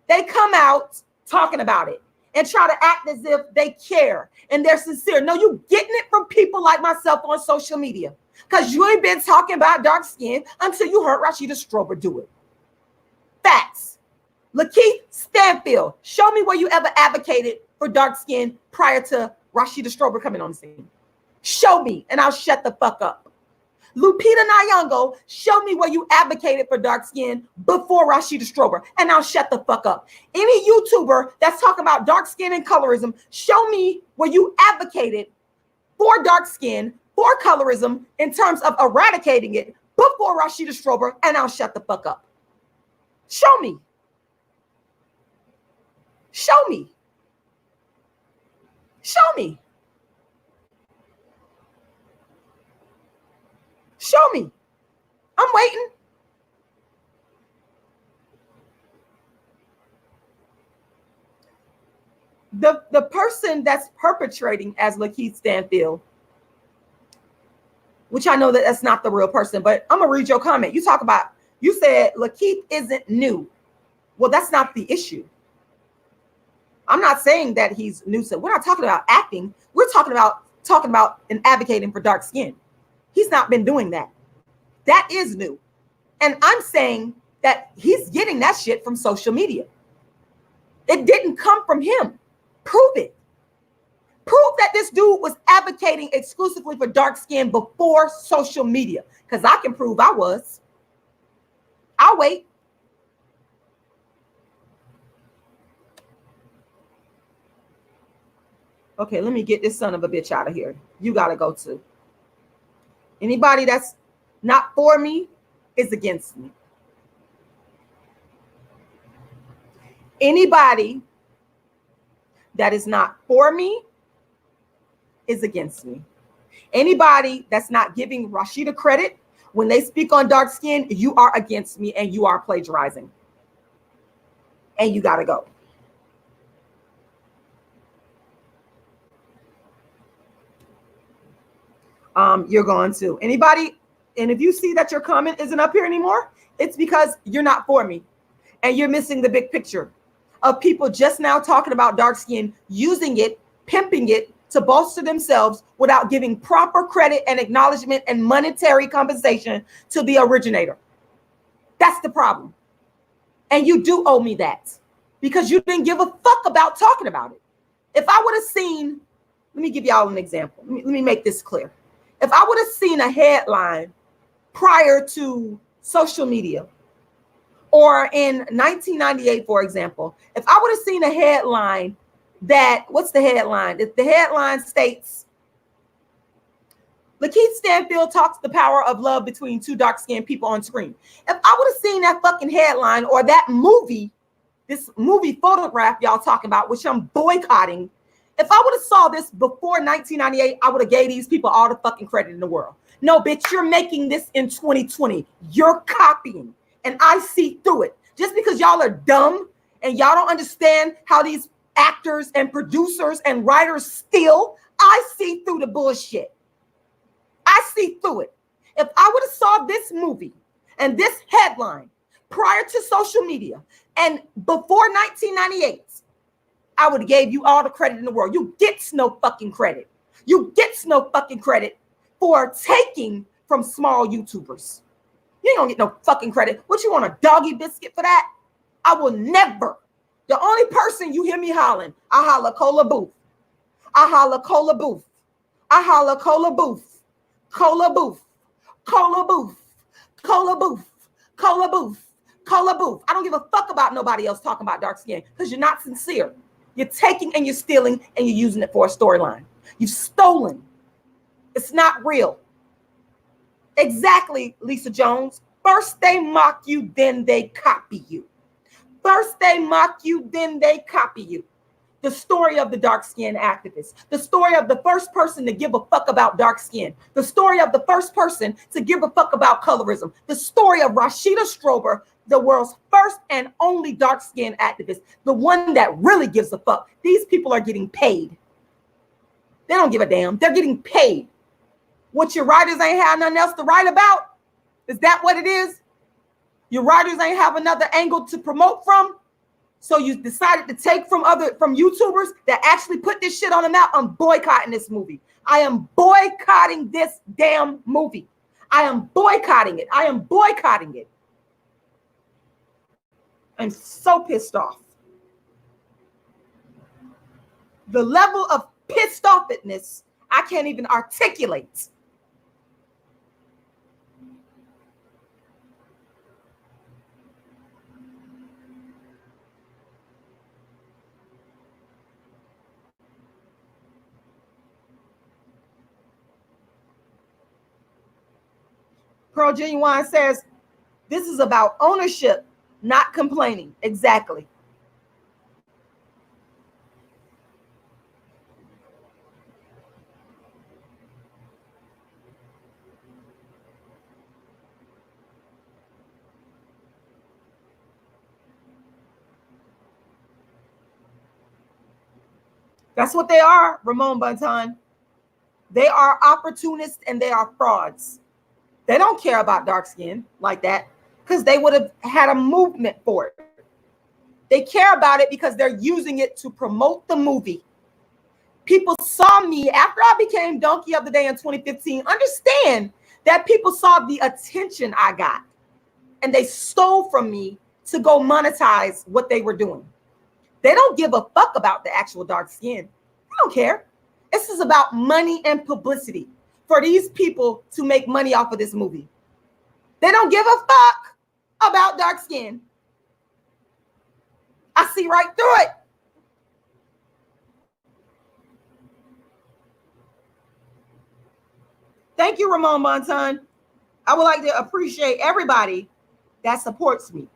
A: they come out talking about it and try to act as if they care and they're sincere. No, you getting it from people like myself on social media. Because you ain't been talking about dark skin until you heard Rashida Strober do it. Facts. Lakeith Standfield, show me where you ever advocated for dark skin prior to Rashida Strober coming on the scene. Show me, and I'll shut the fuck up. Lupita Nyong'o, show me where you advocated for dark skin before Rashida Strober, and I'll shut the fuck up. Any YouTuber that's talking about dark skin and colorism, show me where you advocated for dark skin, for colorism, in terms of eradicating it before Rashida Strober, and I'll shut the fuck up. Show me. Show me. Show me. Show me. I'm waiting. The person that's perpetrating as Lakeith Standfield, which I know that that's not the real person, but I'm gonna read your comment. You said Lakeith isn't new. Well, that's not the issue. I'm not saying that he's new. So we're not talking about acting. We're talking about and advocating for dark skin. He's not been doing that. That is new. And I'm saying that he's getting that shit from social media. It didn't come from him. Prove it. Prove that this dude was advocating exclusively for dark skin before social media. Because I can prove I was. I'll wait. Okay, let me get this son of a bitch out of here. You got to go too. Anybody that's not for me is against me. Anybody that is not for me is against me. Anybody that's not giving Rashida credit when they speak on dark skin, you are against me and you are plagiarizing. And you got to go. You're going to. Anybody, and if you see that your comment isn't up here anymore, it's because you're not for me and you're missing the big picture of people just now talking about dark skin, using it, pimping it to bolster themselves without giving proper credit and acknowledgement and monetary compensation to the originator. That's the problem. And you do owe me that because you didn't give a fuck about talking about it. If I would have seen, let me give y'all an example. Let me make this clear. If I would have seen a headline prior to social media, or in 1998, for example, if I would have seen a headline that, what's the headline? If the headline states, Lakeith Standfield talks the power of love between two dark-skinned people on screen. If I would have seen that fucking headline or that movie, this movie photograph y'all talking about, which I'm boycotting, if I would have saw this before 1998, I would have gave these people all the fucking credit in the world. No, bitch, you're making this in 2020. You're copying, and I see through it. Just because y'all are dumb and y'all don't understand how these actors and producers and writers steal, I see through the bullshit. I see through it. If I would have saw this movie and this headline prior to social media and before 1998, I would have gave you all the credit in the world. You get no fucking credit. You get no fucking credit for taking from small YouTubers. You ain't gonna get no fucking credit. What, you want a doggy biscuit for that? I will never. The only person you hear me hollering, I holla Cola Booth. I holla Cola Booth. I holla Cola Booth. Cola Booth. Cola Booth. Cola Booth. Cola Booth. Cola Booth. I don't give a fuck about nobody else talking about dark skin because you're not sincere. You're taking and you're stealing and you're using it for a storyline. You've stolen. It's not real. Exactly, Lisa Jones. First they mock you, then they copy you. First they mock you, then they copy you. The story of the dark-skinned activist. The story of the first person to give a fuck about dark skin. The story of the first person to give a fuck about colorism. The story of Rashida Strober, the world's first and only dark-skinned activist. The one that really gives a fuck. These people are getting paid. They don't give a damn. They're getting paid. What, your writers ain't have nothing else to write about? Is that what it is? Your writers ain't have another angle to promote from? So you decided to take from YouTubers that actually put this shit on the map. I'm boycotting this movie. I am boycotting this damn movie. I am boycotting it. I am boycotting it. I'm so pissed off. The level of pissed offness I can't even articulate. Pearl Genuine says, this is about ownership, not complaining. Exactly. That's what they are, Ramon Bunton. They are opportunists and they are frauds. They don't care about dark skin like that because they would have had a movement for it. They care about it because they're using it to promote the movie. People saw me after I became Donkey of the Day in 2015. Understand that people saw the attention I got and they stole from me to go monetize what they were doing. They don't give a fuck about the actual dark skin. They don't care. This is about money and publicity for these people to make money off of this movie. They don't give a fuck about dark skin. I see right through it. Thank you, Ramon Montan. I would like to appreciate everybody that supports me,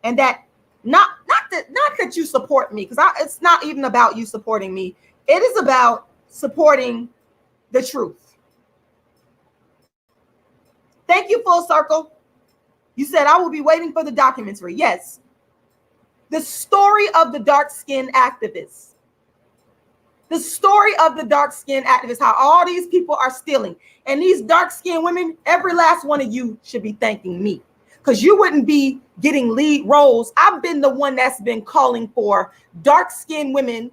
A: and that not that you support me, because it's not even about you supporting me. It is about supporting the truth. Thank you, Full Circle. You said I will be waiting for the documentary. Yes. The story of the dark-skinned activists. The story of the dark-skinned activists, how all these people are stealing. And these dark-skinned women, every last one of you should be thanking me, because you wouldn't be getting lead roles. I've been the one that's been calling for dark-skinned women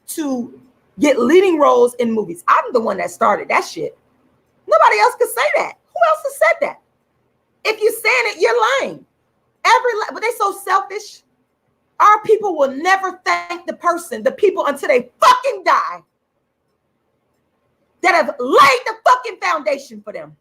A: to get leading roles in movies. I'm the one that started that shit. Nobody else could say that. Who else has said that? If you're saying it, you're lying. But they're so selfish. Our people will never thank the people until they fucking die, that have laid the fucking foundation for them.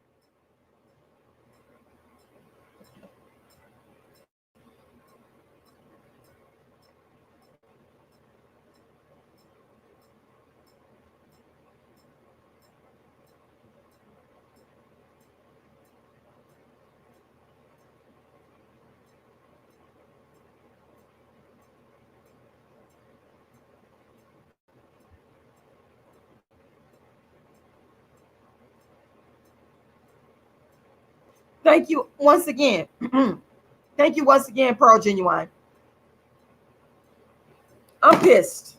A: Thank you once again. Thank you once again, Pearl Genuine. I'm pissed.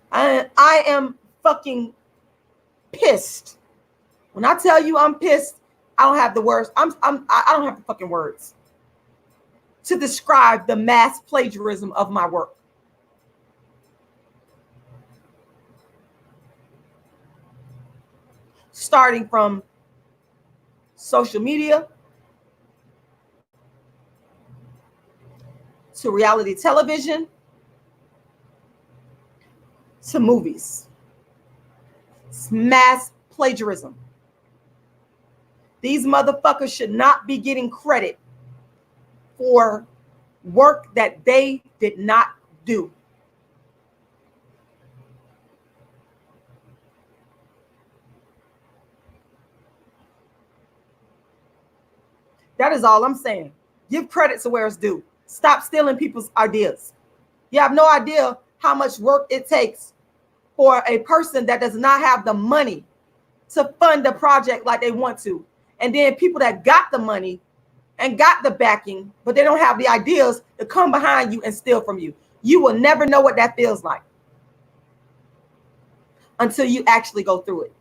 A: I am fucking pissed. When I tell you I'm pissed, I don't have the words. I don't have the fucking words to describe the mass plagiarism of my work. Starting from social media to reality television to movies. It's mass plagiarism. These motherfuckers should not be getting credit for work that they did not do. That is all I'm saying. Give credit to where it's due. Stop stealing people's ideas. You have no idea how much work it takes for a person that does not have the money to fund a project like they want to. And then people that got the money and got the backing, but they don't have the ideas to come behind you and steal from you. You will never know what that feels like until you actually go through it.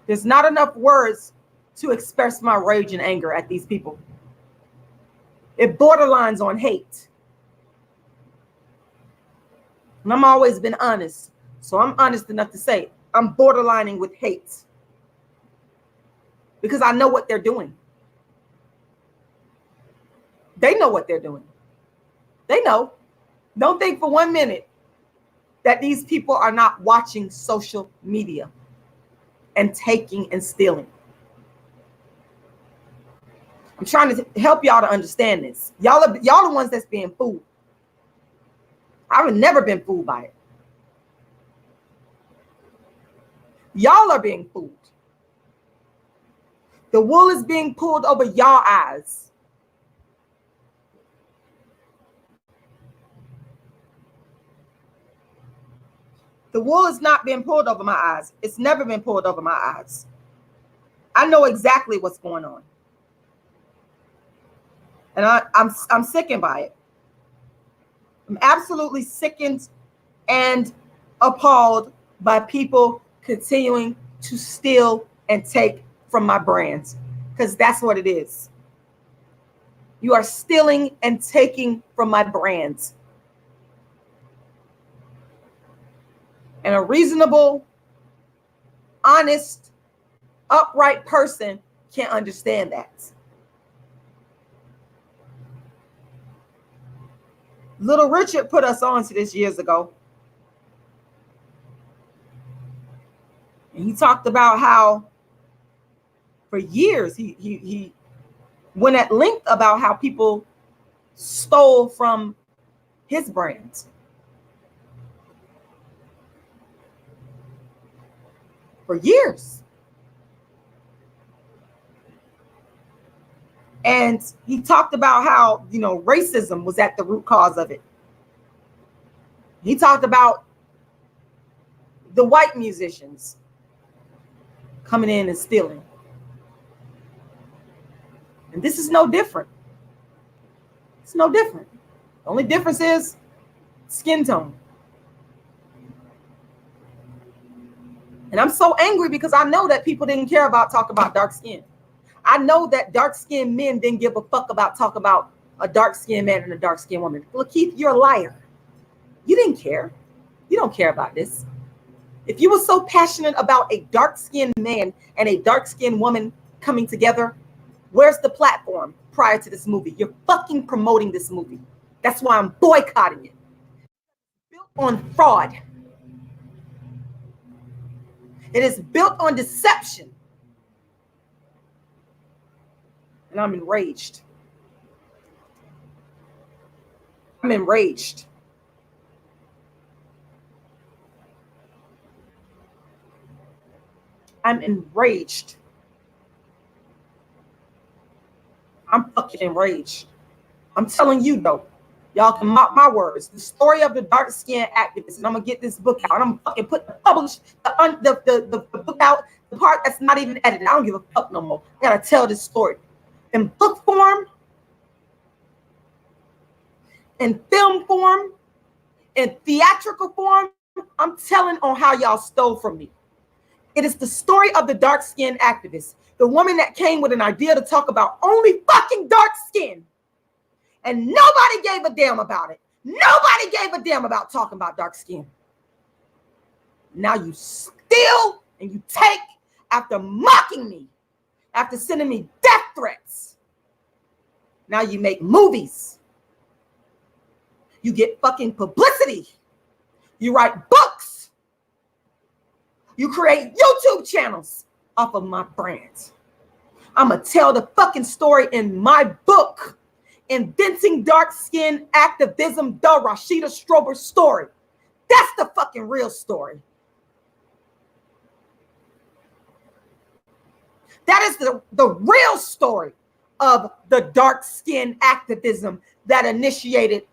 A: There's not enough words to express my rage and anger at these people. It borderlines on hate. And I'm always been honest. So I'm honest enough to say I'm borderlining with hate. Because I know what they're doing. They know what they're doing. They know. Don't think for 1 minute that these people are not watching social media and taking and stealing. I'm trying to help y'all to understand this. Y'all are the ones that's being fooled. I've never been fooled by it. Y'all are being fooled. The wool is being pulled over y'all eyes. The wool is not being pulled over my eyes. It's never been pulled over my eyes. I know exactly what's going on. And I'm sickened by it. I'm absolutely sickened and appalled by people continuing to steal and take from my brands, because that's what it is. You are stealing and taking from my brands. And a reasonable, honest, upright person can't understand that. Little Richard put us on to this years ago. And he talked about how for years he went at length about how people stole from his brand. For years. And he talked about how, you know, racism was at the root cause of it. He talked about the white musicians coming in and stealing. And this is no different. It's no different. The only difference is skin tone. And I'm so angry because I know that people didn't care about talking about dark skin. I know that dark-skinned men didn't give a fuck about talking about a dark-skinned man and a dark-skinned woman. Lakeith, you're a liar. You didn't care. You don't care about this. If you were so passionate about a dark-skinned man and a dark-skinned woman coming together, where's the platform prior to this movie? You're fucking promoting this movie. That's why I'm boycotting it. Built on fraud. It is built on deception. And I'm enraged. I'm enraged. I'm enraged. I'm fucking enraged. I'm telling you though, y'all can mock my words. The story of the dark skinned activist, and I'm gonna get this book out. And I'm gonna fucking put the book out, the part that's not even edited. I don't give a fuck no more. I gotta tell this story in book form, in film form, in theatrical form. I'm telling on how y'all stole from me. It is the story of the dark-skinned activist, the woman that came with an idea to talk about only fucking dark skin. And nobody gave a damn about it. Nobody gave a damn about talking about dark skin. Now you steal and you take after mocking me, after sending me death threats. Now you make movies. You get fucking publicity. You write books. You create YouTube channels off of my brand. I'm going to tell the fucking story in my book, Inventing Dark Skin Activism, the Rashida Strober story. That's the fucking real story. That is the real story of the dark skin activism that initiated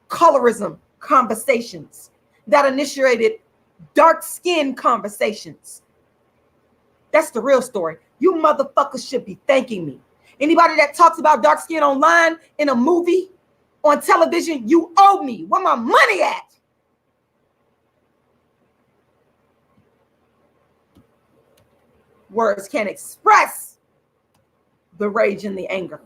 A: colorism conversations, that initiated dark skin conversations. That's the real story. You motherfuckers should be thanking me. Anybody that talks about dark skin online, in a movie, on television, you owe me. Where my money at? Words can't express the rage and the anger.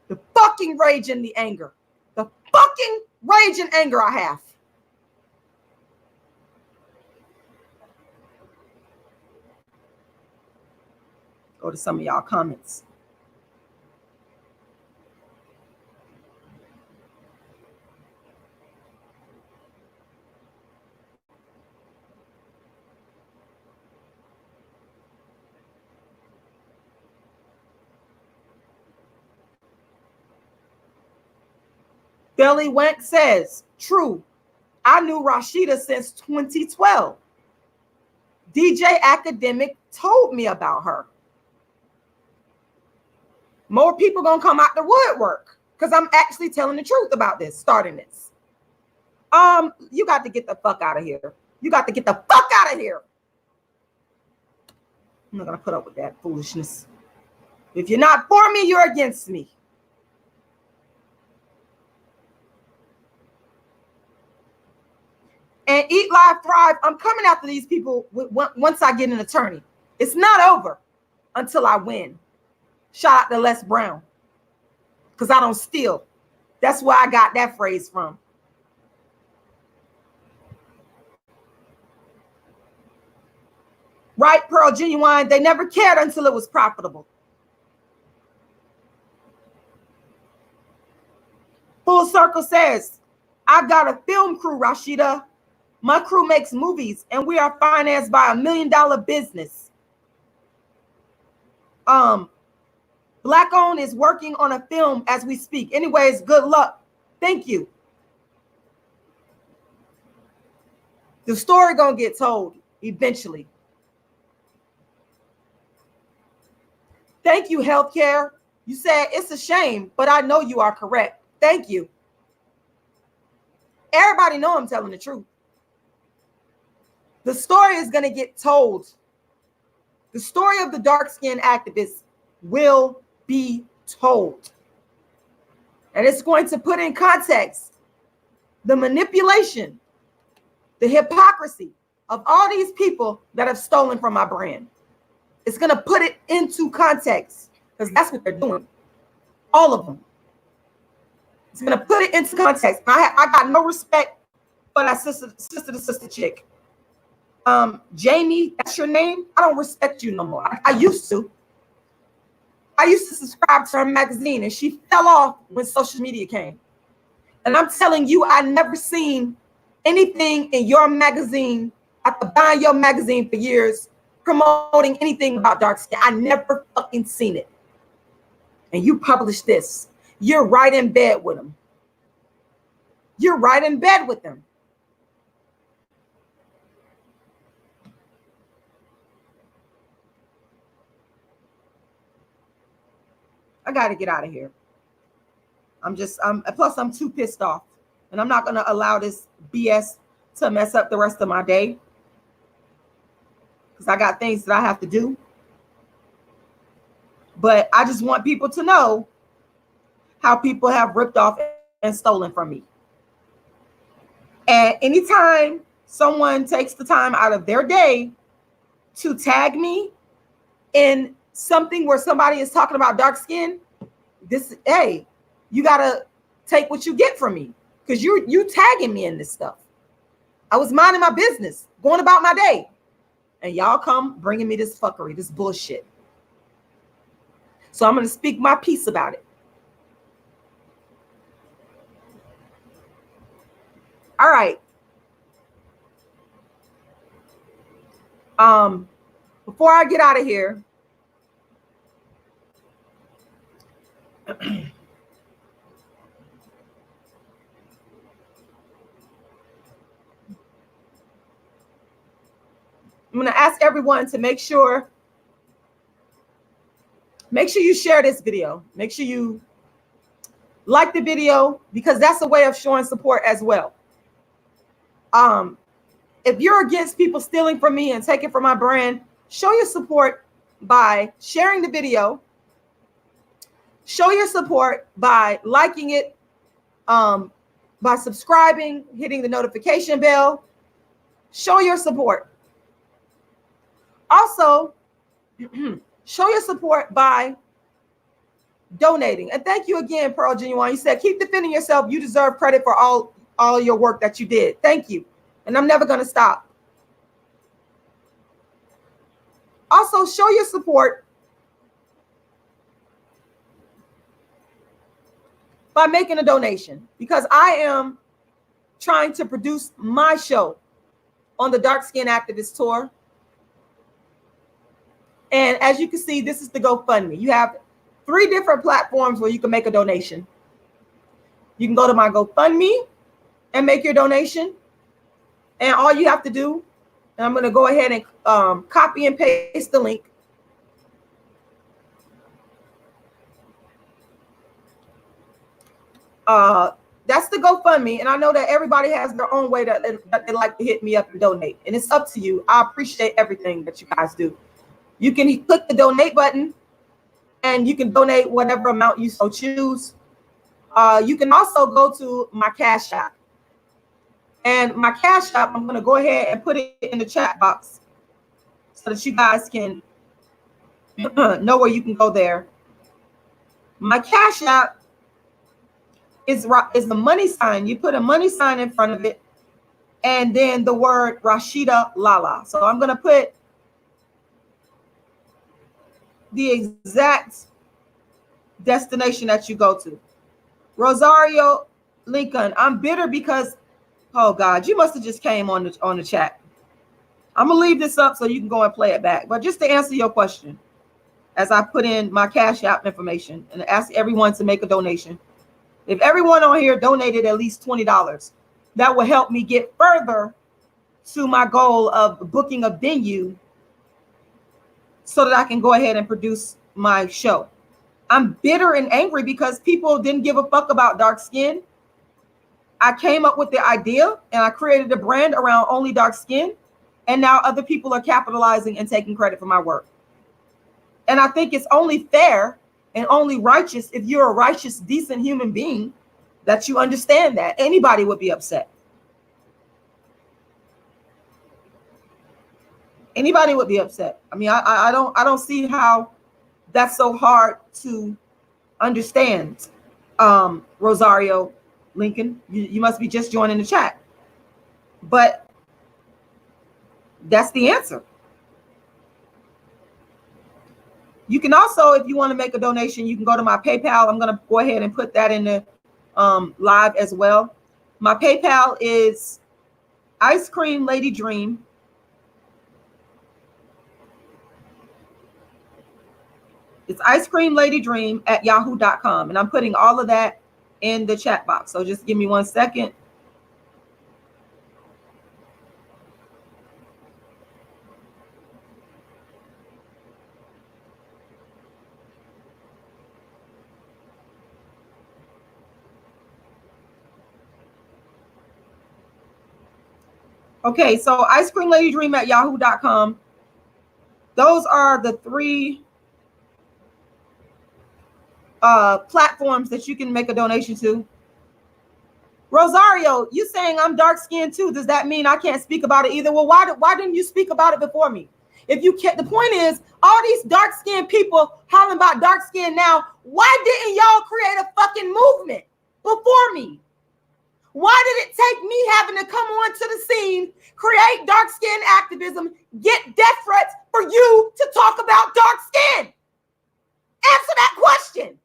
A: The fucking rage and the anger. The fucking rage and anger I have. Go to some of y'all comments. Billy Wank says, true. I knew Rashida since 2012. DJ Academic told me about her. More people gonna come out the woodwork because I'm actually telling the truth about this, starting this. You got to get the fuck out of here. You got to get the fuck out of here. I'm not gonna put up with that foolishness. If you're not for me, you're against me. And Eat, Live, Thrive, I'm coming after these people once I get an attorney. It's not over until I win. Shout out to Les Brown. Because I don't steal. That's where I got that phrase from. Right, Pearl Genuine, they never cared until it was profitable. Full Circle says, I've got a film crew, Rashida. My crew makes movies and we are financed by $1 million business. Black Owned is working on a film as we speak. Anyways, good luck. Thank you. The story gonna get told eventually. Thank you, healthcare. You said it's a shame, but I know you are correct. Thank you. Everybody know I'm telling the truth. The story is gonna get told. The story of the dark-skinned activist will be told. And it's going to put in context the manipulation, the hypocrisy of all these people that have stolen from my brand. It's going to put it into context because that's what they're doing. All of them. It's going to put it into context. I got no respect for that sister to sister chick. Jamie, that's your name? I don't respect you no more. I used to. I used to subscribe to her magazine and she fell off when social media came. And I'm telling you, I never seen anything in your magazine. After buying your magazine for years, promoting anything about dark skin. I never fucking seen it. And you published this. You're right in bed with them. You're right in bed with them. I got to get out of here. Plus I'm too pissed off and I'm not going to allow this BS to mess up the rest of my day because I got things that I have to do. But I just want people to know how people have ripped off and stolen from me. And anytime someone takes the time out of their day to tag me in something where somebody is talking about dark skin, hey, you gotta take what you get from me because you tagging me in this stuff. I was minding my business, going about my day, and y'all come bringing me this fuckery, this bullshit. So I'm gonna speak my piece about it. All right. Before I get out of here, I'm going to ask everyone to make sure you share this video. Make sure you like the video because that's a way of showing support as well. If you're against people stealing from me and taking from my brand, show your support by sharing the video. Show your support by liking it, by subscribing, hitting the notification bell. Show your support. Also, show your support by donating. And thank you again, Pearl Genuine. You said, keep defending yourself. You deserve credit for all your work that you did. Thank you. And I'm never going to stop. Also, show your support by making a donation because I am trying to produce my show on the Dark Skin Activist Tour. And as you can see, this is the GoFundMe. You have 3 different platforms where you can make a donation. You can go to my GoFundMe and make your donation. And all you have to do, and I'm going to go ahead and copy and paste the link. That's the GoFundMe. And I know that everybody has their own way that they like to hit me up and donate. And it's up to you. I appreciate everything that you guys do. You can click the donate button and you can donate whatever amount you so choose. You can also go to my Cash App. And my Cash App, I'm going to go ahead and put it in the chat box so that you guys can know where you can go there. My Cash App is the money sign. You put a money sign in front of it and then the word Rashidalala. So I'm going to put the exact destination that you go to. Rosario Lincoln, I'm bitter because, oh God, you must have just came on the chat. I'm gonna leave this up so you can go and play it back. But just to answer your question, as I put in my Cash App information and ask everyone to make a donation. If everyone on here donated at least $20, that will help me get further to my goal of booking a venue so that I can go ahead and produce my show. I'm bitter and angry because people didn't give a fuck about dark skin. I came up with the idea and I created a brand around only dark skin. And now other people are capitalizing and taking credit for my work. And I think it's only fair and only righteous, if you're a righteous, decent human being, that you understand that. Anybody would be upset. Anybody would be upset. I mean, I don't see how that's so hard to understand. Rosario Lincoln, you must be just joining the chat. But that's the answer. You can also, if you want to make a donation, you can go to my PayPal. I'm going to go ahead and put that in the live as well. My PayPal is Ice Cream Lady Dream. It's Ice Cream Lady Dream at yahoo.com. And I'm putting all of that in the chat box. So just give me 1 second. Okay, so Ice Cream Lady Dream at yahoo.com. Those are the 3 platforms that you can make a donation to. Rosario, you saying I'm dark skinned too. Does that mean I can't speak about it either? Well, why didn't you speak about it before me? If you can't, the point is, all these dark skinned people hollering about dark skin now, why didn't y'all create a fucking movement before me? Why did it take me having to come onto the scene, create dark skin activism, get death threats for you to talk about dark skin? Answer that question.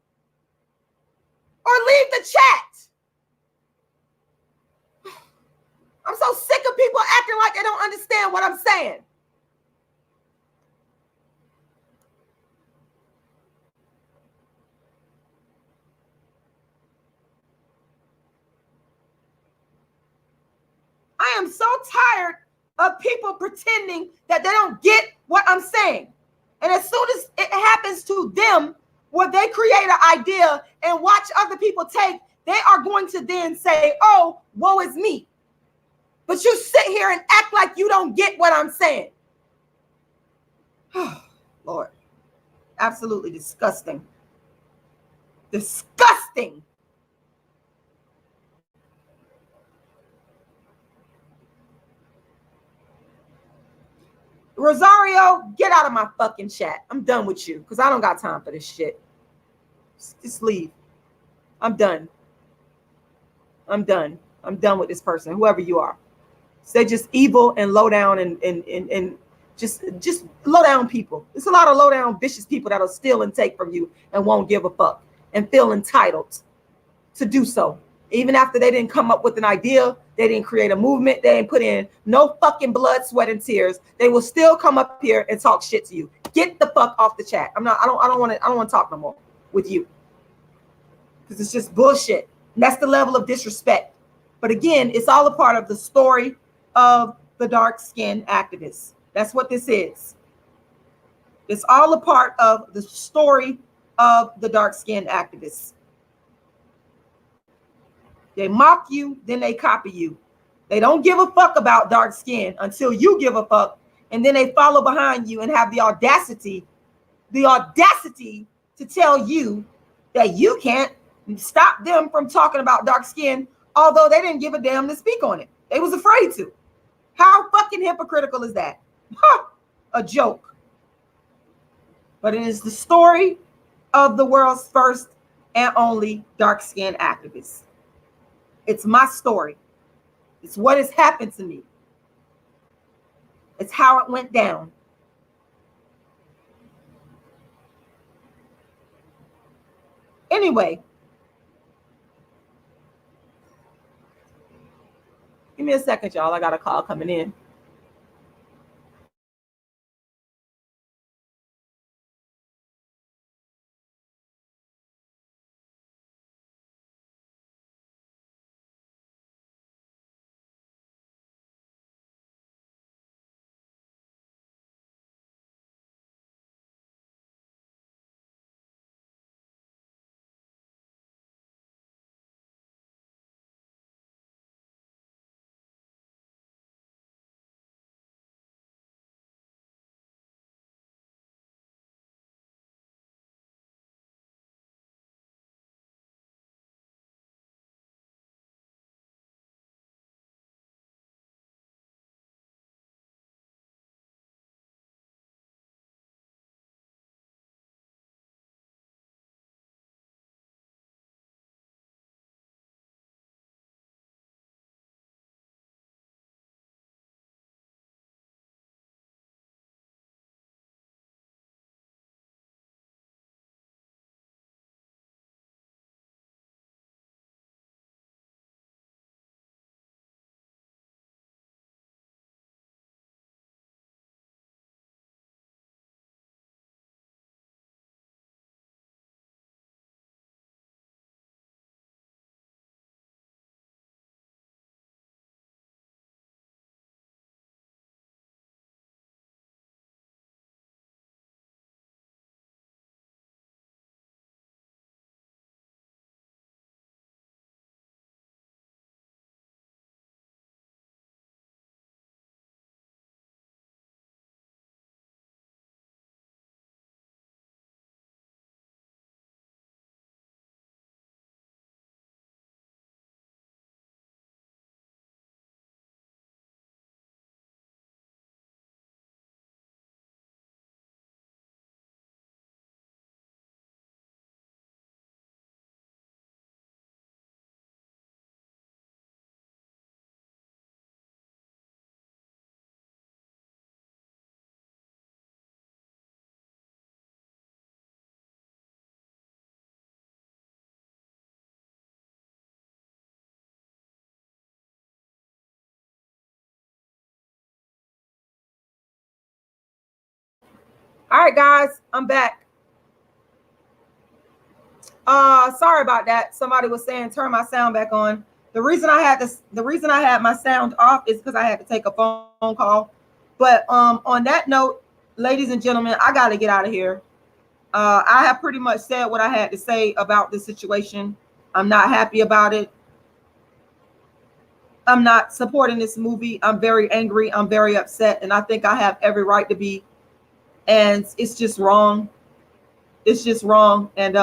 A: Or leave the chat. I'm so sick of people acting like they don't understand what I'm saying. I am so tired of people pretending that they don't get what I'm saying. And as soon as it happens to them, where they create an idea and watch other people take, they are going to then say, oh, woe is me. But you sit here and act like you don't get what I'm saying. Lord, absolutely disgusting. Disgusting. Rosario, get out of my fucking chat. I'm done with you because I don't got time for this shit. Just leave. I'm done. I'm done. I'm done with this person, whoever you are. They're just evil and low down and just low down people. There's a lot of low down, vicious people that'll steal and take from you and won't give a fuck and feel entitled to do so. Even after they didn't come up with an idea, they didn't create a movement, they didn't put in no fucking blood, sweat, and tears. They will still come up here and talk shit to you. Get the fuck off the chat. I don't want to talk no more with you. Because it's just bullshit. And that's the level of disrespect. But again, it's all a part of the story of the dark-skinned activists. That's what this is. It's all a part of the story of the dark-skinned activists. They mock you, then they copy you. They don't give a fuck about dark skin until you give a fuck, and then they follow behind you and have the audacity to tell you that you can't stop them from talking about dark skin, although they didn't give a damn to speak on it. They was afraid to. How fucking hypocritical is that? Huh, a joke. But it is the story of the world's first and only dark-skinned activist. It's my story. It's what has happened to me. It's how it went down. Anyway, give me a second, y'all. I got a call coming in. All right, guys, I'm back. Sorry about that. Somebody was saying turn my sound back on. The reason I had my sound off is because I had to take a phone call. But on that note, ladies and gentlemen, I got to get out of here. I have pretty much said what I had to say about this situation. I'm not happy about it. I'm not supporting this movie. I'm very angry. I'm very upset. And I think I have every right to be. And it's just wrong. It's just wrong. And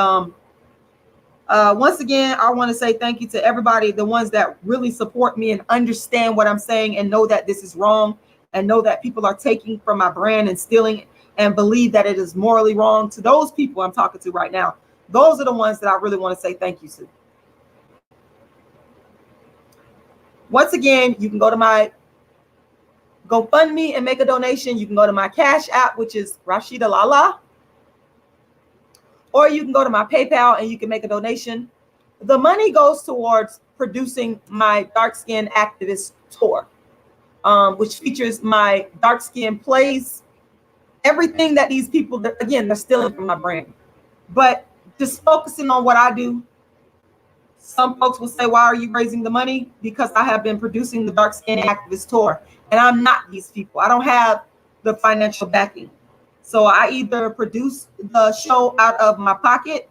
A: once again, I want to say thank you to everybody, the ones that really support me and understand what I'm saying and know that this is wrong and know that people are taking from my brand and stealing and believe that it is morally wrong. To those people I'm talking to right now, those are the ones that I really want to say thank you to. Once again, you can go to my GoFundMe and make a donation. You can go to my Cash App, which is rashidalala. Or you can go to my PayPal and you can make a donation. The money goes towards producing my Dark Skin Activist tour, which features my dark skin plays, everything that these people, again, they're stealing from my brand. But just focusing on what I do, some folks will say, why are you raising the money? Because I have been producing the Dark Skin Activist tour, and I'm not these people. I don't have the financial backing. So I either produce the show out of my pocket,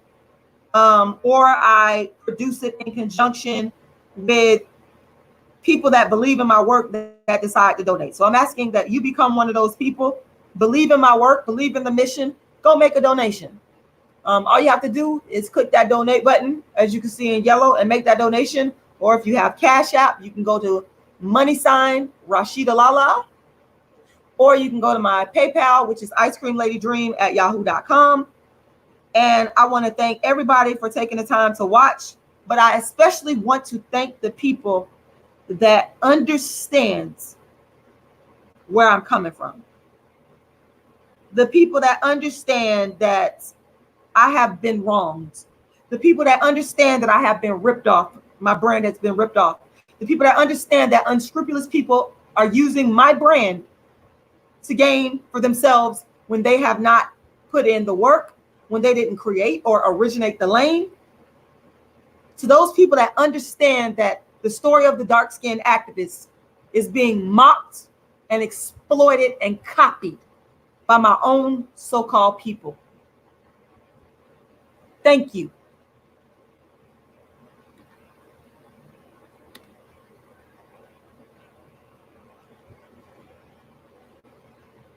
A: or I produce it in conjunction with people that believe in my work that decide to donate. So I'm asking that you become one of those people, believe in my work, believe in the mission, go make a donation. All you have to do is click that donate button, as you can see in yellow, and make that donation. Or if you have Cash App, you can go to #rashidalala. Or you can go to my PayPal, which is icecreamladydream@yahoo.com. And I want to thank everybody for taking the time to watch. But I especially want to thank the people that understands where I'm coming from. The people that understand that I have been wronged. The people that understand that I have been ripped off. My brand has been ripped off. The people that understand that unscrupulous people are using my brand to gain for themselves when they have not put in the work, when they didn't create or originate the lane. To those people that understand that the story of the dark-skinned activist is being mocked and exploited and copied by my own so-called people. Thank you.